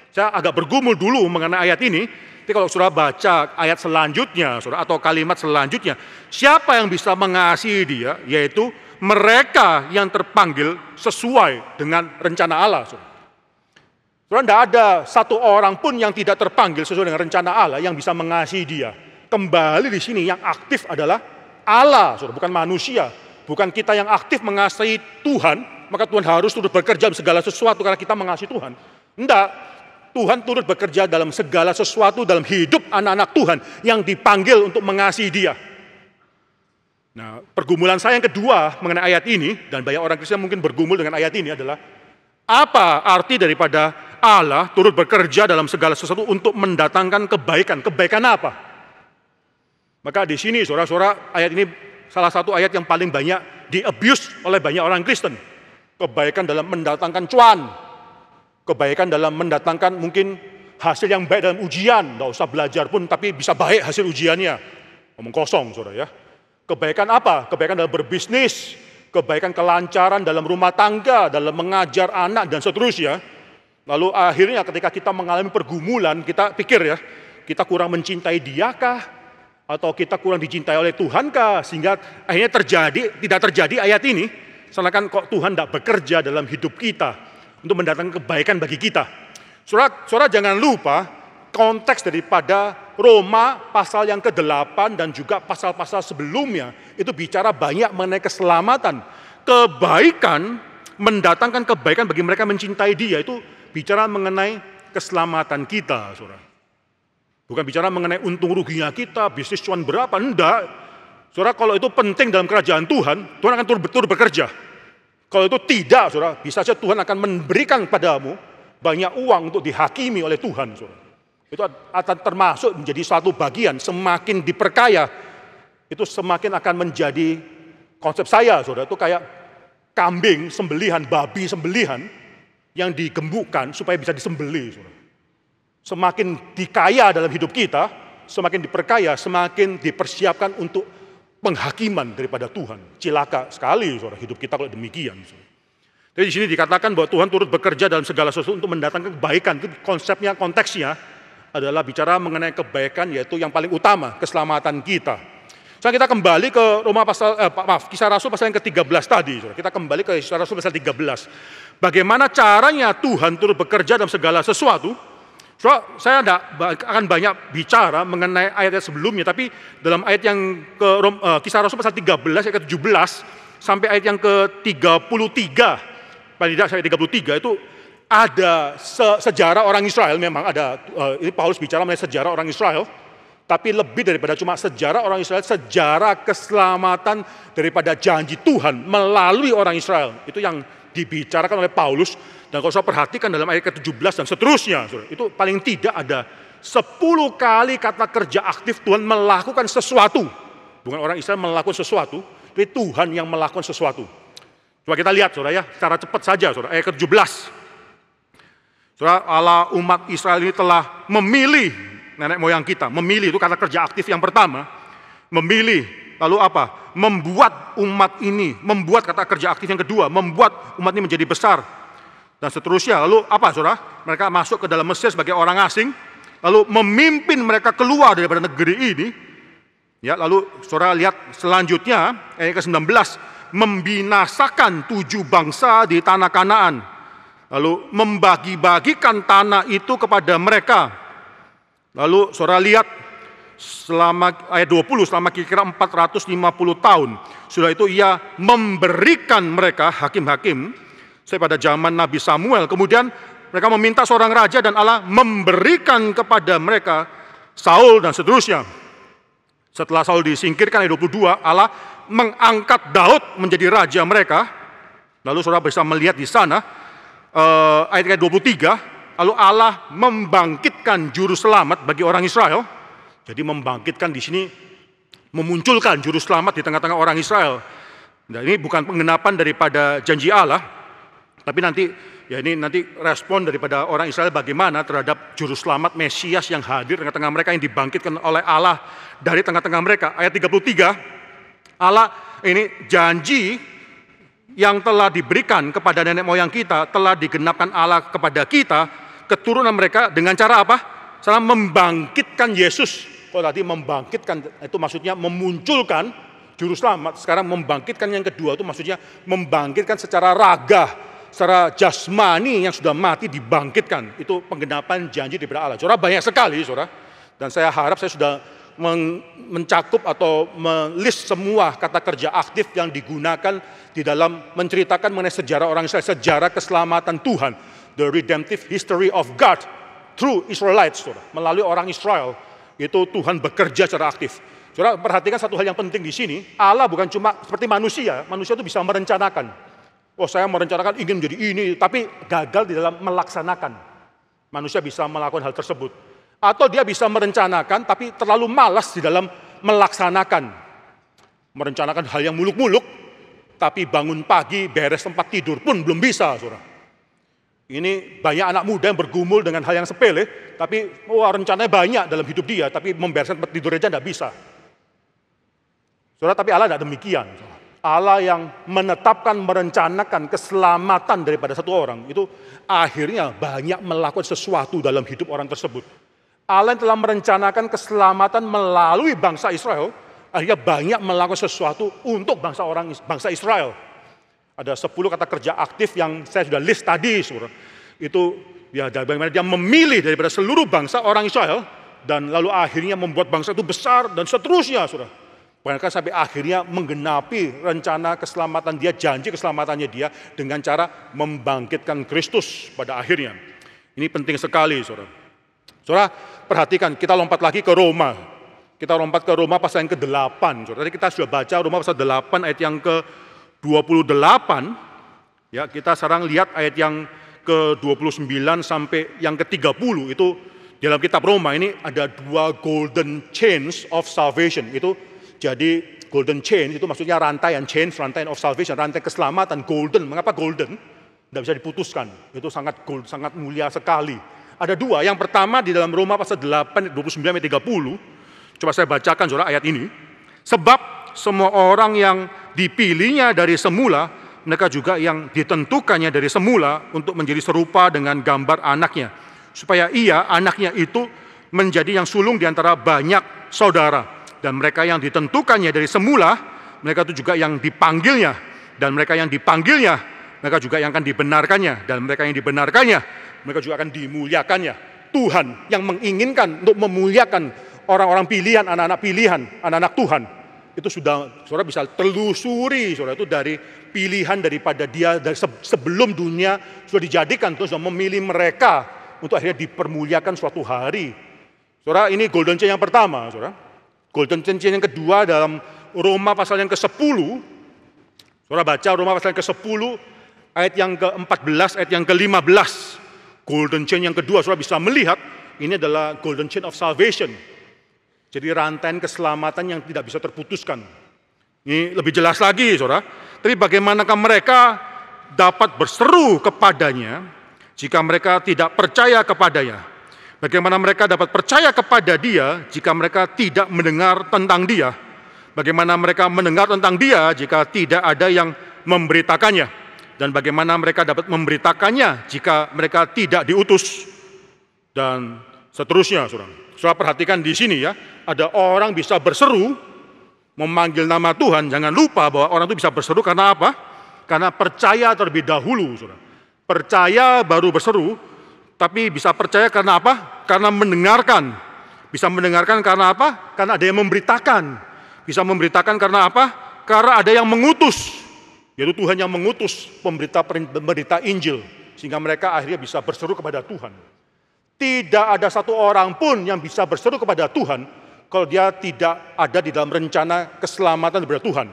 Saya agak bergumul dulu mengenai ayat ini. Tapi kalau saudara baca ayat selanjutnya, saudara, atau kalimat selanjutnya, siapa yang bisa mengasihi Dia? Yaitu mereka yang terpanggil sesuai dengan rencana Allah. Saudara, tidak ada satu orang pun yang tidak terpanggil sesuai dengan rencana Allah yang bisa mengasihi Dia. Kembali di sini yang aktif adalah Allah, saudara, bukan manusia. Bukan kita yang aktif mengasihi Tuhan, maka Tuhan harus turut bekerja dalam segala sesuatu karena kita mengasihi Tuhan. Tidak. Tuhan turut bekerja dalam segala sesuatu dalam hidup anak-anak Tuhan yang dipanggil untuk mengasihi Dia. Nah, pergumulan saya yang kedua mengenai ayat ini, dan banyak orang Kristen mungkin bergumul dengan ayat ini adalah, apa arti daripada Allah turut bekerja dalam segala sesuatu untuk mendatangkan kebaikan? Kebaikan apa? Maka di sini saudara-saudara, ayat ini salah satu ayat yang paling banyak di-abuse oleh banyak orang Kristen. Kebaikan dalam mendatangkan cuan. Kebaikan dalam mendatangkan mungkin hasil yang baik dalam ujian. Tidak usah belajar pun, tapi bisa baik hasil ujiannya. Ngomong kosong, saudara ya. Kebaikan apa? Kebaikan dalam berbisnis. Kebaikan kelancaran dalam rumah tangga, dalam mengajar anak, dan seterusnya. Lalu akhirnya ketika kita mengalami pergumulan, kita pikir ya, kita kurang mencintai Dia kah? Atau kita kurang dicintai oleh Tuhan kah? Sehingga akhirnya tidak terjadi ayat ini. Seakan kok Tuhan tidak bekerja dalam hidup kita untuk mendatangkan kebaikan bagi kita. Saudara jangan lupa konteks daripada Roma pasal yang ke-8 dan juga pasal-pasal sebelumnya itu bicara banyak mengenai keselamatan. Kebaikan, mendatangkan kebaikan bagi mereka mencintai Dia, itu bicara mengenai keselamatan kita, saudara. Bukan bicara mengenai untung ruginya kita, bisnis cuan berapa, enggak. Saudara, kalau itu penting dalam kerajaan Tuhan, Tuhan akan turut bekerja. Kalau itu tidak, saudara, bisa saja Tuhan akan memberikan padamu banyak uang untuk dihakimi oleh Tuhan, saudara. Itu akan termasuk menjadi suatu bagian, semakin diperkaya, itu semakin akan menjadi konsep saya, saudara, itu kayak kambing sembelihan, babi sembelihan, yang digembukkan supaya bisa disembelih, saudara. Semakin dikaya dalam hidup kita, semakin diperkaya, semakin dipersiapkan untuk penghakiman daripada Tuhan. Cilaka sekali, saudara, hidup kita kalau demikian. Saudara. Jadi di sini dikatakan bahwa Tuhan turut bekerja dalam segala sesuatu untuk mendatangkan kebaikan. Itu konsepnya, konteksnya adalah bicara mengenai kebaikan, yaitu yang paling utama, keselamatan kita. Sekarang kita kembali ke Kisah Rasul pasal yang ke-13 tadi. Saudara. Kita kembali ke Kisah Rasul pasal 13. Bagaimana caranya Tuhan turut bekerja dalam segala sesuatu? So, saya tidak akan banyak bicara mengenai ayat-ayat sebelumnya, tapi dalam ayat yang Kisah Rasul pasal 13 ayat ke-17 sampai ayat yang ke-33, paling tidak sampai 33 itu ada sejarah orang Israel. Memang ada, ini Paulus bicara mengenai sejarah orang Israel, tapi lebih daripada cuma sejarah orang Israel, sejarah keselamatan daripada janji Tuhan melalui orang Israel. Itu yang dibicarakan oleh Paulus. Dan kalau saya perhatikan dalam ayat ke-17 dan seterusnya, itu paling tidak ada 10 kali kata kerja aktif Tuhan melakukan sesuatu. Bukan orang Israel melakukan sesuatu, tapi Tuhan yang melakukan sesuatu. Coba kita lihat, saudara, ya, secara cepat saja, saudara. Ayat ke-17. Saudara, Allah umat Israel ini telah memilih nenek moyang kita. Memilih itu kata kerja aktif yang pertama. Memilih, lalu apa? Membuat umat ini, membuat kata kerja aktif yang kedua, membuat umat ini menjadi besar. Dan seterusnya, lalu apa, saudara? Mereka masuk ke dalam Mesir sebagai orang asing, lalu memimpin mereka keluar daripada negeri ini. Ya, lalu saudara lihat selanjutnya, ayat ke-19, membinasakan 7 bangsa di tanah Kanaan. Lalu membagi-bagikan tanah itu kepada mereka. Lalu saudara lihat selama ayat 20, selama kira-kira 450 tahun. Sudah itu ia memberikan mereka hakim-hakim pada zaman Nabi Samuel. Kemudian mereka meminta seorang raja dan Allah memberikan kepada mereka Saul dan seterusnya. Setelah Saul disingkirkan, ayat 22, Allah mengangkat Daud menjadi raja mereka. Lalu saudara bisa melihat di sana, ayat 23, lalu Allah membangkitkan juru selamat bagi orang Israel. Jadi membangkitkan di sini, memunculkan juru selamat di tengah-tengah orang Israel. Nah, ini bukan penggenapan daripada janji Allah, tapi nanti respon daripada orang Israel bagaimana terhadap juru selamat Mesias yang hadir di tengah-tengah mereka, yang dibangkitkan oleh Allah dari tengah-tengah mereka. Ayat 33, Allah ini janji yang telah diberikan kepada nenek moyang kita, telah digenapkan Allah kepada kita, keturunan mereka, dengan cara apa? Cara membangkitkan Yesus. Kalau tadi membangkitkan itu maksudnya memunculkan juru selamat, sekarang membangkitkan yang kedua itu maksudnya membangkitkan secara raga, secara jasmani yang sudah mati dibangkitkan. Itu penggenapan janji daripada Allah. Saudara, banyak sekali, saudara. Dan saya harap saya sudah mencakup atau melist semua kata kerja aktif yang digunakan di dalam menceritakan mengenai sejarah orang Israel, sejarah keselamatan Tuhan, the redemptive history of God through Israelites, saudara. Melalui orang Israel, itu Tuhan bekerja secara aktif. Saudara, perhatikan satu hal yang penting di sini, Allah bukan cuma seperti manusia itu bisa merencanakan. Oh, saya merencanakan ingin menjadi ini, tapi gagal di dalam melaksanakan. Manusia bisa melakukan hal tersebut. Atau dia bisa merencanakan, tapi terlalu malas di dalam melaksanakan. Merencanakan hal yang muluk-muluk, tapi bangun pagi, beres tempat tidur pun belum bisa, saudara. Ini banyak anak muda yang bergumul dengan hal yang sepele, tapi rencananya banyak dalam hidup dia, tapi membereskan tempat tidur aja tidak bisa. Saudara, tapi Allah tidak demikian. Allah yang menetapkan, merencanakan keselamatan daripada satu orang, itu akhirnya banyak melakukan sesuatu dalam hidup orang tersebut. Allah yang telah merencanakan keselamatan melalui bangsa Israel, akhirnya banyak melakukan sesuatu untuk bangsa Israel. Ada 10 kata kerja aktif yang saya sudah list tadi, saudara. Itu ya bagaimana dia memilih daripada seluruh bangsa orang Israel, dan lalu akhirnya membuat bangsa itu besar dan seterusnya, saudara. Bahkan sampai akhirnya menggenapi rencana keselamatan dia, janji keselamatannya dia dengan cara membangkitkan Kristus pada akhirnya. Ini penting sekali, saudara. Saudara, perhatikan, kita lompat lagi ke Roma. Kita lompat ke Roma pasal yang ke-8. Saudara, tadi kita sudah baca Roma pasal 8 ayat yang ke-28. Ya, kita sekarang lihat ayat yang ke-29 sampai yang ke-30 itu dalam kitab Roma ini ada 2 golden chains of salvation. Itu jadi golden chain itu maksudnya rantaian chains, rantaian of salvation, rantai keselamatan golden. Mengapa golden? Tidak bisa diputuskan. Itu sangat mulia sekali. Ada 2. Yang pertama di dalam Roma pasal 8 29 sampai 30. Coba saya bacakan saudara ayat ini. Sebab semua orang yang dipilihnya dari semula, mereka juga yang ditentukannya dari semula untuk menjadi serupa dengan gambar anaknya. Supaya ia, anaknya itu, menjadi yang sulung di antara banyak saudara. Dan mereka yang ditentukannya dari semula, mereka itu juga yang dipanggilnya. Dan mereka yang dipanggilnya, mereka juga yang akan dibenarkannya. Dan mereka yang dibenarkannya, mereka juga akan dimuliakannya. Tuhan yang menginginkan untuk memuliakan orang-orang pilihan, anak-anak Tuhan. Itu sudah, saudara bisa telusuri, saudara, itu dari pilihan daripada dia dari sebelum dunia sudah dijadikan, terus sudah memilih mereka untuk akhirnya dipermuliakan suatu hari. Saudara, ini golden chain yang pertama, saudara. Golden chain yang kedua dalam Roma pasal yang ke-10. Saudara baca Roma pasal yang ke-10 ayat yang ke-14, ayat yang ke-15. Golden chain yang kedua, saudara bisa melihat ini adalah golden chain of salvation. Jadi rantaian keselamatan yang tidak bisa terputuskan. Ini lebih jelas lagi, saudara. Tapi bagaimanakah mereka dapat berseru kepadanya jika mereka tidak percaya kepadanya? Bagaimana mereka dapat percaya kepada dia jika mereka tidak mendengar tentang dia? Bagaimana mereka mendengar tentang dia jika tidak ada yang memberitakannya? Dan bagaimana mereka dapat memberitakannya jika mereka tidak diutus? Dan seterusnya, saudara. Saudara perhatikan di sini ya, ada orang bisa berseru, memanggil nama Tuhan. Jangan lupa bahwa orang itu bisa berseru karena apa? Karena percaya terlebih dahulu, saudara. Percaya baru berseru, tapi bisa percaya karena apa? Karena mendengarkan. Bisa mendengarkan karena apa? Karena ada yang memberitakan. Bisa memberitakan karena apa? Karena ada yang mengutus. Yaitu Tuhan yang mengutus pemberita Injil. Sehingga mereka akhirnya bisa berseru kepada Tuhan. Tidak ada satu orang pun yang bisa berseru kepada Tuhan kalau dia tidak ada di dalam rencana keselamatan daripada Tuhan.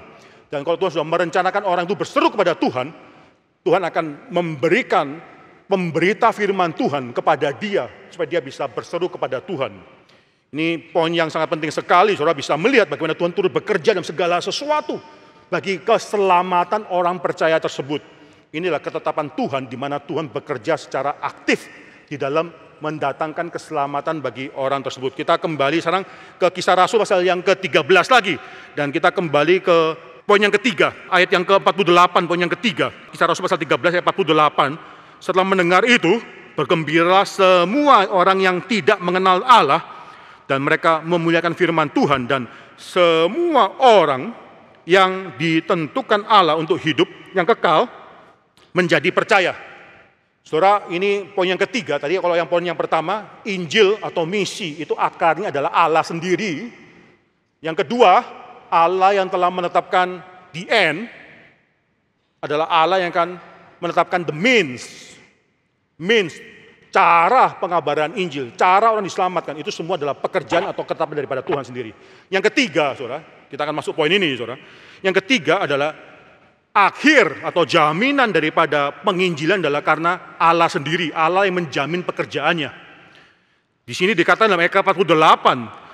Dan kalau Tuhan sudah merencanakan orang itu berseru kepada Tuhan, Tuhan akan memberikan pemberita firman Tuhan kepada dia supaya dia bisa berseru kepada Tuhan. Ini poin yang sangat penting sekali, saudara bisa melihat bagaimana Tuhan turut bekerja dalam segala sesuatu bagi keselamatan orang percaya tersebut. Inilah ketetapan Tuhan di mana Tuhan bekerja secara aktif di dalam mendatangkan keselamatan bagi orang tersebut. Kita kembali sekarang ke Kisah Rasul pasal yang ke-13 lagi. Dan kita kembali ke poin yang ketiga, ayat yang ke-48, poin yang ketiga. Kisah Rasul pasal 13 ayat 48. Setelah mendengar itu, bergembiralah semua orang yang tidak mengenal Allah, dan mereka memuliakan firman Tuhan, dan semua orang yang ditentukan Allah untuk hidup yang kekal menjadi percaya. Saudara, ini poin yang ketiga. Tadi kalau yang poin yang pertama, Injil atau misi itu akarnya adalah Allah sendiri. Yang kedua, Allah yang telah menetapkan the end adalah Allah yang akan menetapkan the means, cara pengabaran Injil, cara orang diselamatkan. Itu semua adalah pekerjaan atau ketetapan daripada Tuhan sendiri. Yang ketiga, saudara, kita akan masuk poin ini, saudara. Yang ketiga adalah akhir atau jaminan daripada penginjilan adalah karena Allah sendiri, Allah yang menjamin pekerjaannya. Di sini dikatakan dalam ayat 48,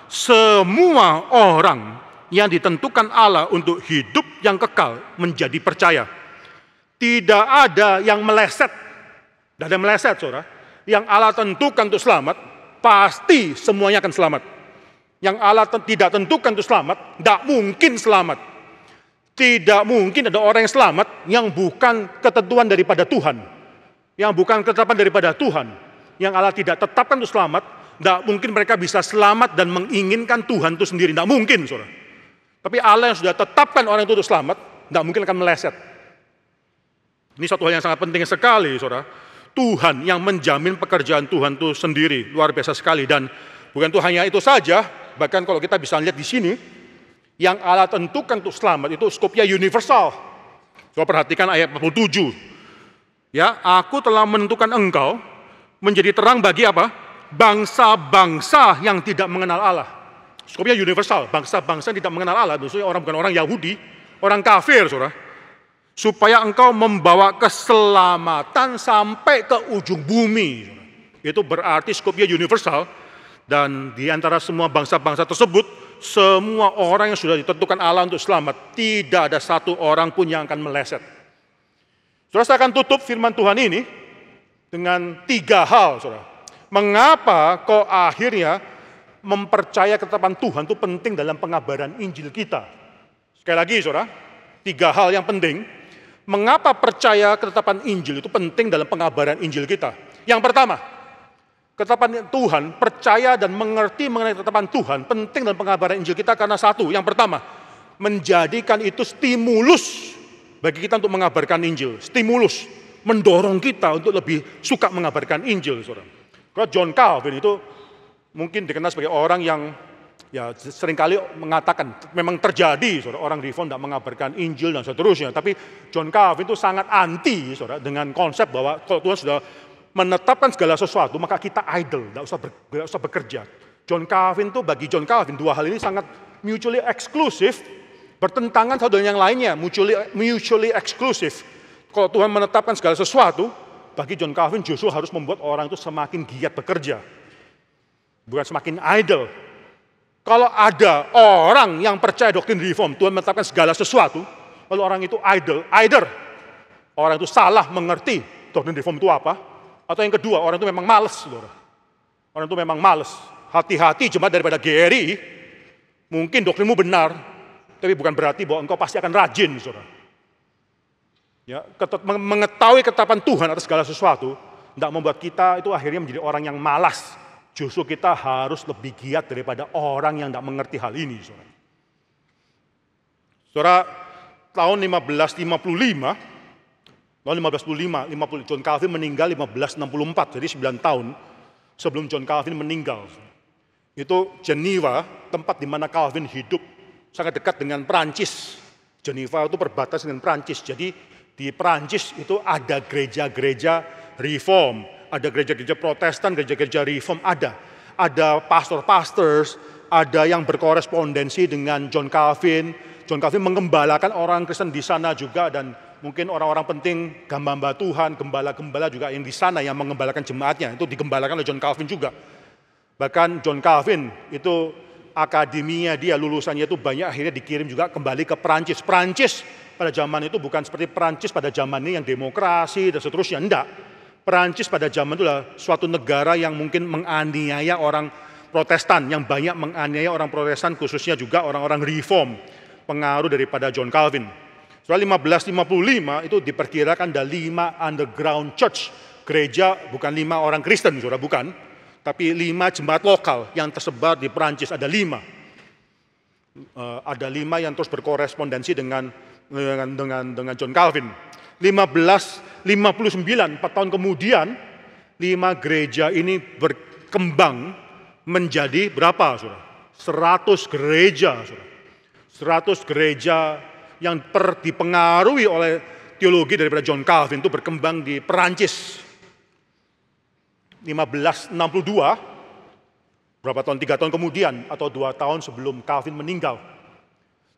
semua orang yang ditentukan Allah untuk hidup yang kekal menjadi percaya. Tidak ada yang meleset. Tidak ada yang meleset, saudara. Yang Allah tentukan untuk selamat, pasti semuanya akan selamat. Yang Allah tidak tentukan untuk selamat, tidak mungkin selamat. Tidak mungkin ada orang yang selamat yang bukan ketentuan daripada Tuhan. Yang bukan ketetapan daripada Tuhan. Yang Allah tidak tetapkan untuk selamat, tidak mungkin mereka bisa selamat dan menginginkan Tuhan itu sendiri. Tidak mungkin, saudara. Tapi Allah yang sudah tetapkan orang itu untuk selamat, tidak mungkin akan meleset. Ini satu hal yang sangat penting sekali, saudara. Tuhan yang menjamin pekerjaan Tuhan itu sendiri, luar biasa sekali. Dan bukan itu hanya itu saja, bahkan kalau kita bisa lihat di sini, yang Allah tentukan untuk selamat itu skopnya universal. Coba perhatikan ayat 47. Ya, aku telah menentukan engkau menjadi terang bagi apa? bangsa-bangsa yang tidak mengenal Allah. Skopnya universal, bangsa-bangsa yang tidak mengenal Allah, maksudnya bukan orang Yahudi, orang kafir, saudara. Supaya engkau membawa keselamatan sampai ke ujung bumi. Itu berarti skopnya universal, dan di antara semua bangsa-bangsa tersebut, semua orang yang sudah ditentukan Allah untuk selamat, tidak ada satu orang pun yang akan meleset. Saudara, saya akan tutup firman Tuhan ini dengan 3 hal, saudara. Mengapa kok akhirnya mempercaya ketetapan Tuhan itu penting dalam pengabaran Injil kita? Sekali lagi, saudara, 3 hal yang penting. Mengapa percaya ketetapan Injil itu penting dalam pengabaran Injil kita? Yang pertama, ketetapan Tuhan, percaya dan mengerti mengenai ketetapan Tuhan penting dalam pengabaran Injil kita karena satu, yang pertama, menjadikan itu stimulus bagi kita untuk mengabarkan Injil. Stimulus, mendorong kita untuk lebih suka mengabarkan Injil, saudara. Kalau John Calvin itu mungkin dikenal sebagai orang yang ya seringkali mengatakan memang terjadi, saudara, orang reform tidak mengabarkan Injil dan seterusnya. Tapi John Calvin itu sangat anti, saudara, dengan konsep bahwa kalau Tuhan sudah menetapkan segala sesuatu, maka kita idle, tidak usah bekerja. Bagi John Calvin, 2 hal ini sangat mutually exclusive, bertentangan satu dengan yang lainnya, mutually exclusive. Kalau Tuhan menetapkan segala sesuatu, bagi John Calvin justru harus membuat orang itu semakin giat bekerja, bukan semakin idle. Kalau ada orang yang percaya doktrin reform, Tuhan menetapkan segala sesuatu, lalu orang itu idle, either orang itu salah mengerti doktrin reform itu apa, atau yang kedua, orang itu memang malas, saudara. Orang itu memang malas. Hati-hati jemaat daripada GRI, mungkin doktrinmu benar, tapi bukan berarti bahwa engkau pasti akan rajin, saudara. Ya, mengetahui ketetapan Tuhan atas segala sesuatu, tidak membuat kita itu akhirnya menjadi orang yang malas. Justru kita harus lebih giat daripada orang yang tidak mengerti hal ini, saudara. Saudara, tahun 1555, John Calvin meninggal 1564, jadi 9 tahun sebelum John Calvin meninggal. Itu Geneva, tempat di mana Calvin hidup, sangat dekat dengan Prancis. Geneva itu perbatasan dengan Prancis, jadi di Prancis itu ada gereja-gereja reform, ada gereja-gereja Protestan, gereja-gereja reform, ada pastor-pastors, ada yang berkorespondensi dengan John Calvin. John Calvin mengembalakan orang Kristen di sana juga, dan mungkin orang-orang penting, hamba-hamba Tuhan, gembala-gembala juga yang di sana yang mengembalakan jemaatnya, itu digembalakan oleh John Calvin juga. Bahkan John Calvin itu akademinya dia, lulusannya itu banyak akhirnya dikirim juga kembali ke Prancis. Prancis pada zaman itu bukan seperti Prancis pada zaman ini yang demokrasi dan seterusnya, enggak. Prancis pada zaman itu adalah suatu negara yang mungkin menganiaya orang Protestan, yang banyak menganiaya orang Protestan, khususnya juga orang-orang reform, pengaruh daripada John Calvin. Setelah 1555 itu diperkirakan ada 5 underground church, gereja, bukan 5 orang Kristen, saudara, bukan, tapi 5 jemaat lokal yang tersebar di Prancis, ada 5. Ada 5 yang terus berkorespondensi dengan John Calvin. 1559, 4 tahun kemudian, 5 gereja ini berkembang menjadi berapa, saudara? 100 gereja, saudara. 100 gereja yang dipengaruhi oleh teologi daripada John Calvin itu berkembang di Perancis. 1562, berapa tahun, 3 tahun kemudian, atau 2 tahun sebelum Calvin meninggal.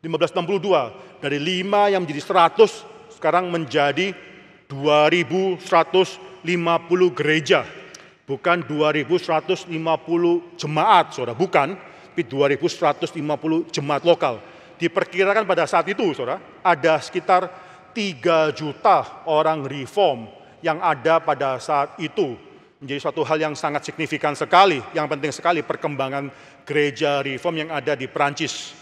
1562, dari 5 yang menjadi 100, sekarang menjadi 2150 gereja. Bukan 2150 jemaat, saudara, bukan, tapi 2150 jemaat lokal. Diperkirakan pada saat itu, saudara, ada sekitar 3 juta orang reform yang ada pada saat itu. Menjadi suatu hal yang sangat signifikan sekali, yang penting sekali perkembangan gereja reform yang ada di Prancis.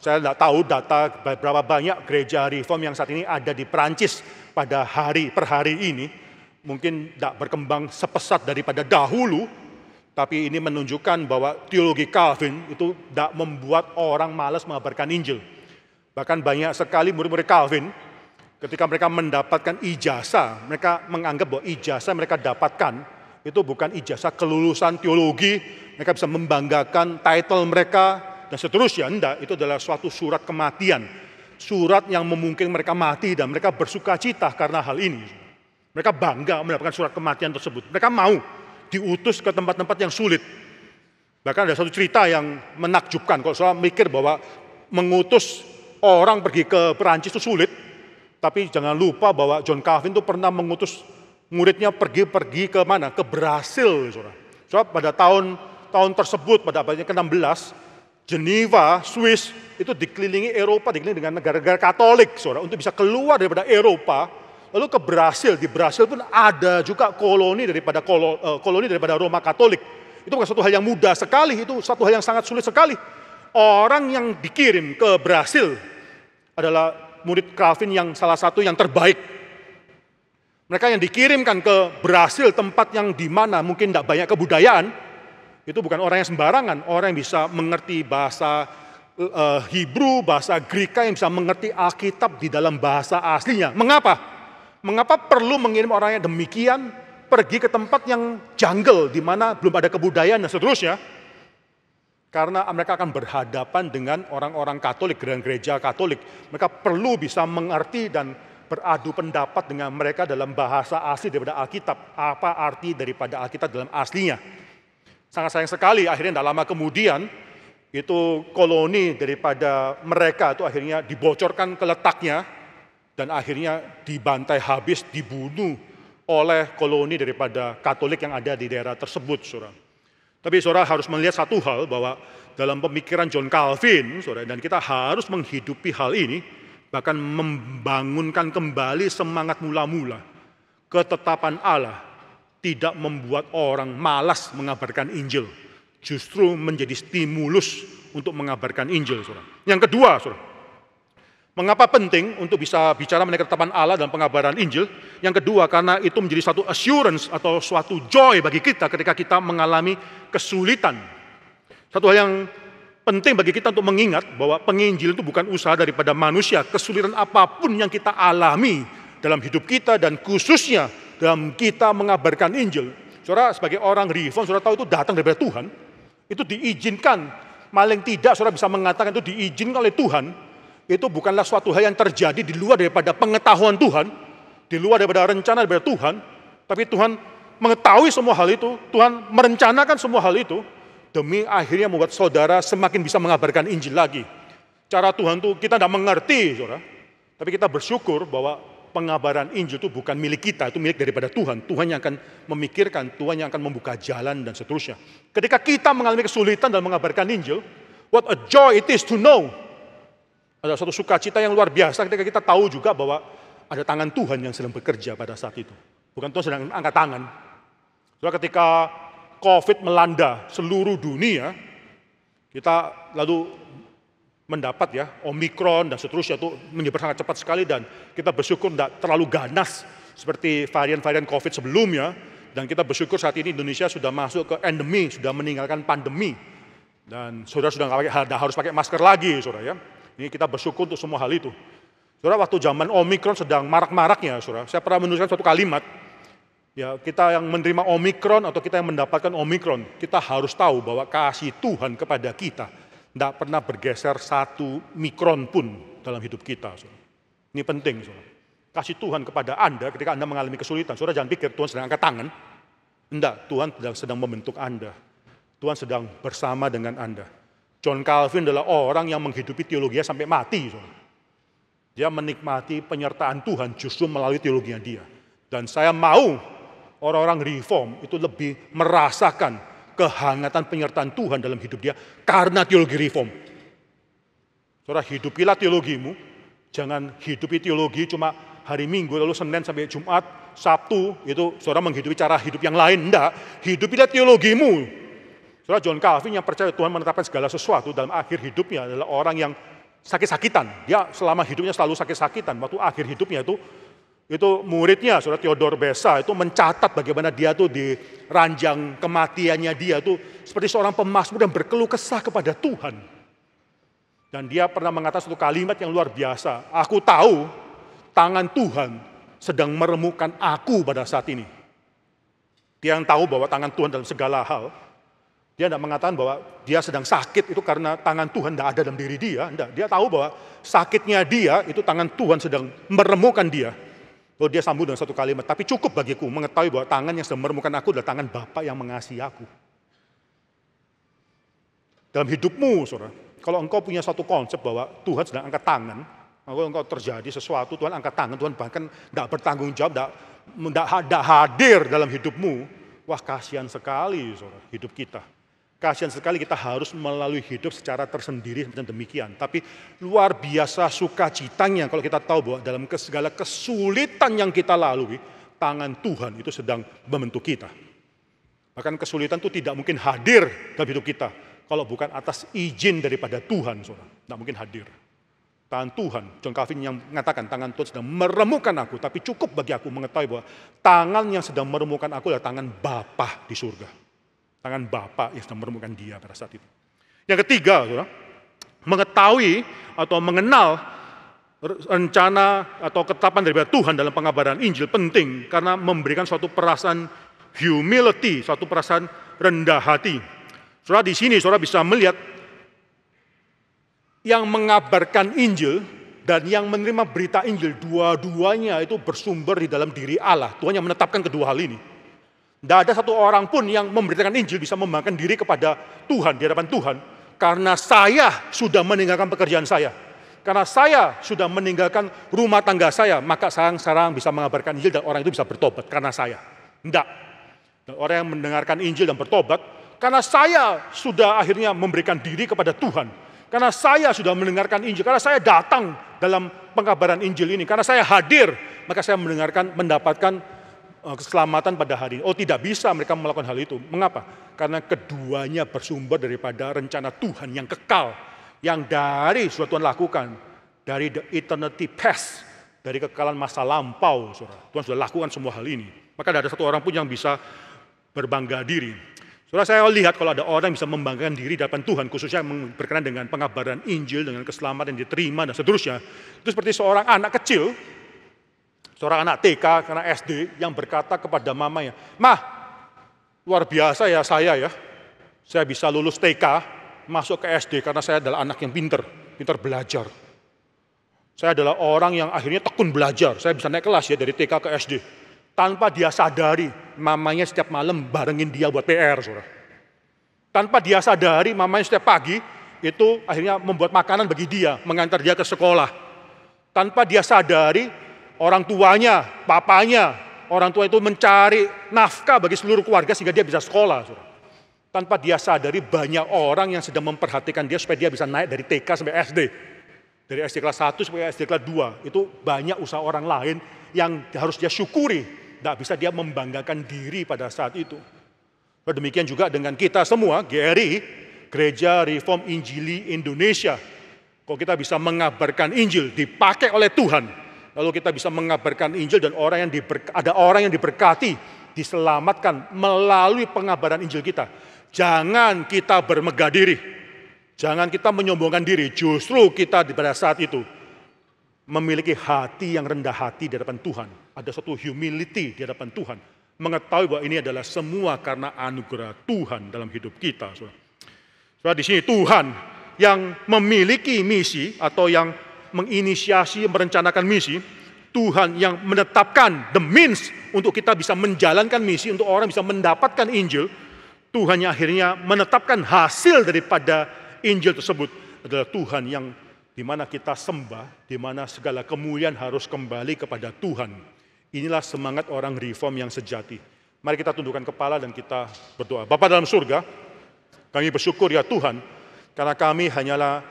Saya tidak tahu data berapa banyak gereja reform yang saat ini ada di Prancis per hari ini. Mungkin tidak berkembang sepesat daripada dahulu, tapi ini menunjukkan bahwa teologi Calvin itu tidak membuat orang malas mengabarkan Injil. Bahkan banyak sekali murid-murid Calvin, ketika mereka mendapatkan ijazah, mereka menganggap bahwa ijazah mereka dapatkan itu bukan ijazah kelulusan teologi, mereka bisa membanggakan title mereka, dan seterusnya. Enggak, itu adalah suatu surat kematian. Surat yang memungkinkan mereka mati dan mereka bersuka cita karena hal ini. Mereka bangga mendapatkan surat kematian tersebut. Mereka mau diutus ke tempat-tempat yang sulit. Bahkan ada satu cerita yang menakjubkan, kalau saudara mikir bahwa mengutus orang pergi ke Perancis itu sulit, tapi jangan lupa bahwa John Calvin itu pernah mengutus muridnya pergi ke mana? Ke Brasil, saudara. Saudara, pada tahun tersebut, pada abad ke-16, Geneva, Swiss, itu dikelilingi Eropa, dikelilingi dengan negara-negara Katolik, saudara, untuk bisa keluar daripada Eropa, lalu ke Brasil. Di Brasil pun ada juga koloni daripada Roma Katolik. Itu bukan satu hal yang mudah sekali, itu satu hal yang sangat sulit sekali. Orang yang dikirim ke Brasil adalah murid Calvin yang salah satu yang terbaik. Mereka yang dikirimkan ke Brasil, tempat yang di mana mungkin tidak banyak kebudayaan, itu bukan orang yang sembarangan, orang yang bisa mengerti bahasa Hebrew, bahasa Greka, yang bisa mengerti Alkitab di dalam bahasa aslinya. Mengapa? Mengapa perlu mengirim orang yang demikian pergi ke tempat yang jungle, di mana belum ada kebudayaan dan seterusnya? Karena mereka akan berhadapan dengan orang-orang Katolik, gereja Katolik. Mereka perlu bisa mengerti dan beradu pendapat dengan mereka dalam bahasa asli daripada Alkitab. Apa arti daripada Alkitab dalam aslinya? Sangat sayang sekali, akhirnya tidak lama kemudian, itu koloni daripada mereka itu akhirnya dibocorkan ke letaknya, dan akhirnya dibantai habis, dibunuh oleh koloni daripada Katolik yang ada di daerah tersebut, saudara. Tapi saudara harus melihat satu hal, bahwa dalam pemikiran John Calvin, saudara, dan kita harus menghidupi hal ini, bahkan membangunkan kembali semangat mula-mula. Ketetapan Allah tidak membuat orang malas mengabarkan Injil, justru menjadi stimulus untuk mengabarkan Injil, saudara. Yang kedua, saudara, mengapa penting untuk bisa bicara mengenai ketetapan Allah dalam pengabaran Injil? Yang kedua, karena itu menjadi satu assurance atau suatu joy bagi kita ketika kita mengalami kesulitan. Satu hal yang penting bagi kita untuk mengingat bahwa penginjil itu bukan usaha daripada manusia. Kesulitan apapun yang kita alami dalam hidup kita dan khususnya dalam kita mengabarkan Injil, saudara, sebagai orang reform, saudara tahu itu datang daripada Tuhan. Itu diizinkan, paling tidak saudara bisa mengatakan itu diizinkan oleh Tuhan. Itu bukanlah suatu hal yang terjadi di luar daripada pengetahuan Tuhan, di luar daripada rencana daripada Tuhan, tapi Tuhan mengetahui semua hal itu, Tuhan merencanakan semua hal itu, demi akhirnya membuat saudara semakin bisa mengabarkan Injil lagi. Cara Tuhan itu kita tidak mengerti, saudara, tapi kita bersyukur bahwa pengabaran Injil itu bukan milik kita, itu milik daripada Tuhan. Tuhan yang akan memikirkan, Tuhan yang akan membuka jalan dan seterusnya. Ketika kita mengalami kesulitan dalam mengabarkan Injil, what a joy it is to know. Ada suatu sukacita yang luar biasa ketika kita tahu juga bahwa ada tangan Tuhan yang sedang bekerja pada saat itu. Bukan Tuhan sedang angkat tangan. Soalnya ketika COVID melanda seluruh dunia, kita lalu mendapat ya Omikron dan seterusnya itu menyebar sangat cepat sekali, dan kita bersyukur tidak terlalu ganas seperti varian-varian COVID sebelumnya, dan kita bersyukur saat ini Indonesia sudah masuk ke endemi, sudah meninggalkan pandemi, dan saudara sudah nggak harus pakai masker lagi, saudara ya. Ini kita bersyukur untuk semua hal itu. Saudara, waktu zaman Omikron sedang marak-maraknya, saudara, saya pernah menuliskan suatu kalimat, ya, kita yang menerima Omikron atau kita yang mendapatkan Omikron, kita harus tahu bahwa kasih Tuhan kepada kita tidak pernah bergeser 1 mikron pun dalam hidup kita, saudara. Ini penting, saudara. Kasih Tuhan kepada Anda ketika Anda mengalami kesulitan, saudara jangan pikir Tuhan sedang angkat tangan. Tidak, Tuhan sedang membentuk Anda. Tuhan sedang bersama dengan Anda. John Calvin adalah orang yang menghidupi teologinya sampai mati, saudara. Dia menikmati penyertaan Tuhan justru melalui teologinya dia. Dan saya mau orang-orang reform itu lebih merasakan kehangatan penyertaan Tuhan dalam hidup dia karena teologi reform. Saudara, hidupilah teologimu, jangan hidupi teologi cuma hari Minggu, lalu Senin sampai Jumat, Sabtu, itu saudara menghidupi cara hidup yang lain. Enggak, hidupilah teologimu. Saudara, John Calvin yang percaya Tuhan menetapkan segala sesuatu dalam akhir hidupnya adalah orang yang sakit-sakitan. Dia selama hidupnya selalu sakit-sakitan. Waktu akhir hidupnya itu muridnya, saudara Theodore Beza, itu mencatat bagaimana dia tuh di ranjang kematiannya dia tuh seperti seorang pemazmur yang berkeluh kesah kepada Tuhan. Dan dia pernah mengatakan satu kalimat yang luar biasa. Aku tahu tangan Tuhan sedang meremukan aku pada saat ini. Dia yang tahu bahwa tangan Tuhan dalam segala hal. Dia tidak mengatakan bahwa dia sedang sakit itu karena tangan Tuhan tidak ada dalam diri dia. Tidak. Dia tahu bahwa sakitnya dia itu tangan Tuhan sedang meremukan dia. Lalu dia sambung dengan satu kalimat, tapi cukup bagiku mengetahui bahwa tangan yang sedang meremukan aku adalah tangan Bapa yang mengasihi aku. Dalam hidupmu, saudara, kalau engkau punya satu konsep bahwa Tuhan sedang angkat tangan, kalau engkau terjadi sesuatu, Tuhan angkat tangan, Tuhan bahkan tidak bertanggung jawab, tidak hadir dalam hidupmu, wah kasihan sekali, saudara, hidup kita. Kasihan sekali kita harus melalui hidup secara tersendiri dan demikian. Tapi luar biasa sukacitanya kalau kita tahu bahwa dalam segala kesulitan yang kita lalui, tangan Tuhan itu sedang membentuk kita. Bahkan kesulitan itu tidak mungkin hadir dalam hidup kita kalau bukan atas izin daripada Tuhan, saudara. Tidak mungkin hadir. Tangan Tuhan, John Calvin yang mengatakan tangan Tuhan sedang meremukan aku, tapi cukup bagi aku mengetahui bahwa tangan yang sedang meremukan aku adalah tangan Bapa di surga. Tangan Bapa yang sedang meremukan dia pada saat itu. Yang ketiga, saudara, mengetahui atau mengenal rencana atau ketetapan daripada Tuhan dalam pengabaran Injil penting karena memberikan suatu perasaan humility, suatu perasaan rendah hati. Saudara, di sini saudara bisa melihat yang mengabarkan Injil dan yang menerima berita Injil, dua-duanya itu bersumber di dalam diri Allah. Tuhan yang menetapkan kedua hal ini. Tidak ada satu orang pun yang memberitakan Injil bisa membanggakan diri kepada Tuhan, di hadapan Tuhan. Karena saya sudah meninggalkan pekerjaan saya. Karena saya sudah meninggalkan rumah tangga saya, maka sekarang bisa mengabarkan Injil dan orang itu bisa bertobat karena saya. Tidak. Dan orang yang mendengarkan Injil dan bertobat, karena saya sudah akhirnya memberikan diri kepada Tuhan. Karena saya sudah mendengarkan Injil, karena saya datang dalam pengabaran Injil ini, karena saya hadir, maka saya mendapatkan keselamatan pada hari ini. Oh, tidak bisa mereka melakukan hal itu. Mengapa? Karena keduanya bersumber daripada rencana Tuhan yang kekal, yang dari sudah Tuhan lakukan, dari the eternity past, dari kekekalan masa lampau, saudara. Tuhan sudah lakukan semua hal ini. Maka tidak ada satu orang pun yang bisa berbangga diri. Saudara, saya lihat kalau ada orang yang bisa membanggakan diri di hadapan Tuhan, khususnya yang berkenaan dengan pengabaran Injil, dengan keselamatan yang diterima dan seterusnya, itu seperti seorang anak kecil, seorang anak TK, karena SD, yang berkata kepada mamanya, "Mah, luar biasa ya saya bisa lulus TK, masuk ke SD karena saya adalah anak yang pintar belajar. Saya adalah orang yang akhirnya tekun belajar, saya bisa naik kelas ya dari TK ke SD." Tanpa dia sadari, mamanya setiap malam barengin dia buat PR, saudara. Tanpa dia sadari, mamanya setiap pagi itu akhirnya membuat makanan bagi dia, mengantar dia ke sekolah. Tanpa dia sadari, orang tuanya, papanya, orang tua itu mencari nafkah bagi seluruh keluarga sehingga dia bisa sekolah. Saudara. Tanpa dia sadari banyak orang yang sedang memperhatikan dia supaya dia bisa naik dari TK sampai SD. Dari SD kelas 1 sampai SD kelas 2. Itu banyak usaha orang lain yang harus dia syukuri. Tidak bisa dia membanggakan diri pada saat itu. Demikian juga dengan kita semua, GRI, Gereja Reform Injili Indonesia. Kalau kita bisa mengabarkan Injil, dipakai oleh Tuhan, lalu kita bisa mengabarkan Injil dan ada orang yang diberkati, diselamatkan melalui pengabaran Injil kita. Jangan kita bermegah diri, jangan kita menyombongkan diri. Justru kita pada saat itu memiliki hati yang rendah hati di hadapan Tuhan. Ada suatu humility di hadapan Tuhan. Mengetahui bahwa ini adalah semua karena anugerah Tuhan dalam hidup kita. Saudara, di sini Tuhan yang memiliki misi atau yang menginisiasi, merencanakan misi, Tuhan yang menetapkan the means untuk kita bisa menjalankan misi, untuk orang bisa mendapatkan Injil, Tuhan yang akhirnya menetapkan hasil daripada Injil tersebut adalah Tuhan yang di mana kita sembah, di mana segala kemuliaan harus kembali kepada Tuhan. Inilah semangat orang reform yang sejati. Mari kita tundukkan kepala dan kita berdoa. Bapa dalam surga, kami bersyukur ya Tuhan, karena kami hanyalah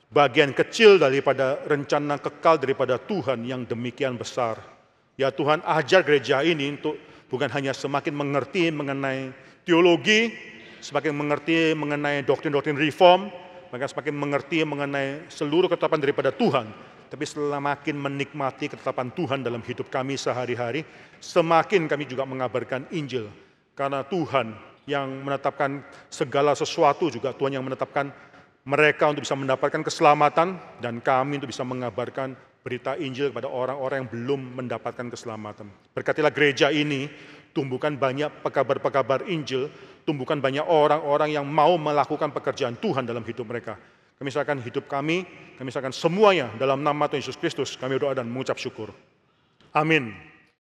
bagian kecil daripada rencana kekal daripada Tuhan yang demikian besar. Ya Tuhan, ajar gereja ini untuk bukan hanya semakin mengerti mengenai teologi, semakin mengerti mengenai doktrin-doktrin reform, maka semakin mengerti mengenai seluruh ketetapan daripada Tuhan, tapi semakin menikmati ketetapan Tuhan dalam hidup kami sehari-hari, semakin kami juga mengabarkan Injil. Karena Tuhan yang menetapkan segala sesuatu juga, Tuhan yang menetapkan mereka untuk bisa mendapatkan keselamatan, dan kami untuk bisa mengabarkan berita Injil kepada orang-orang yang belum mendapatkan keselamatan. Berkatilah gereja ini, tumbuhkan banyak pekabar-pekabar Injil, tumbuhkan banyak orang-orang yang mau melakukan pekerjaan Tuhan dalam hidup mereka. Kami serahkan hidup kami serahkan semuanya dalam nama Tuhan Yesus Kristus. Kami berdoa dan mengucap syukur. Amin.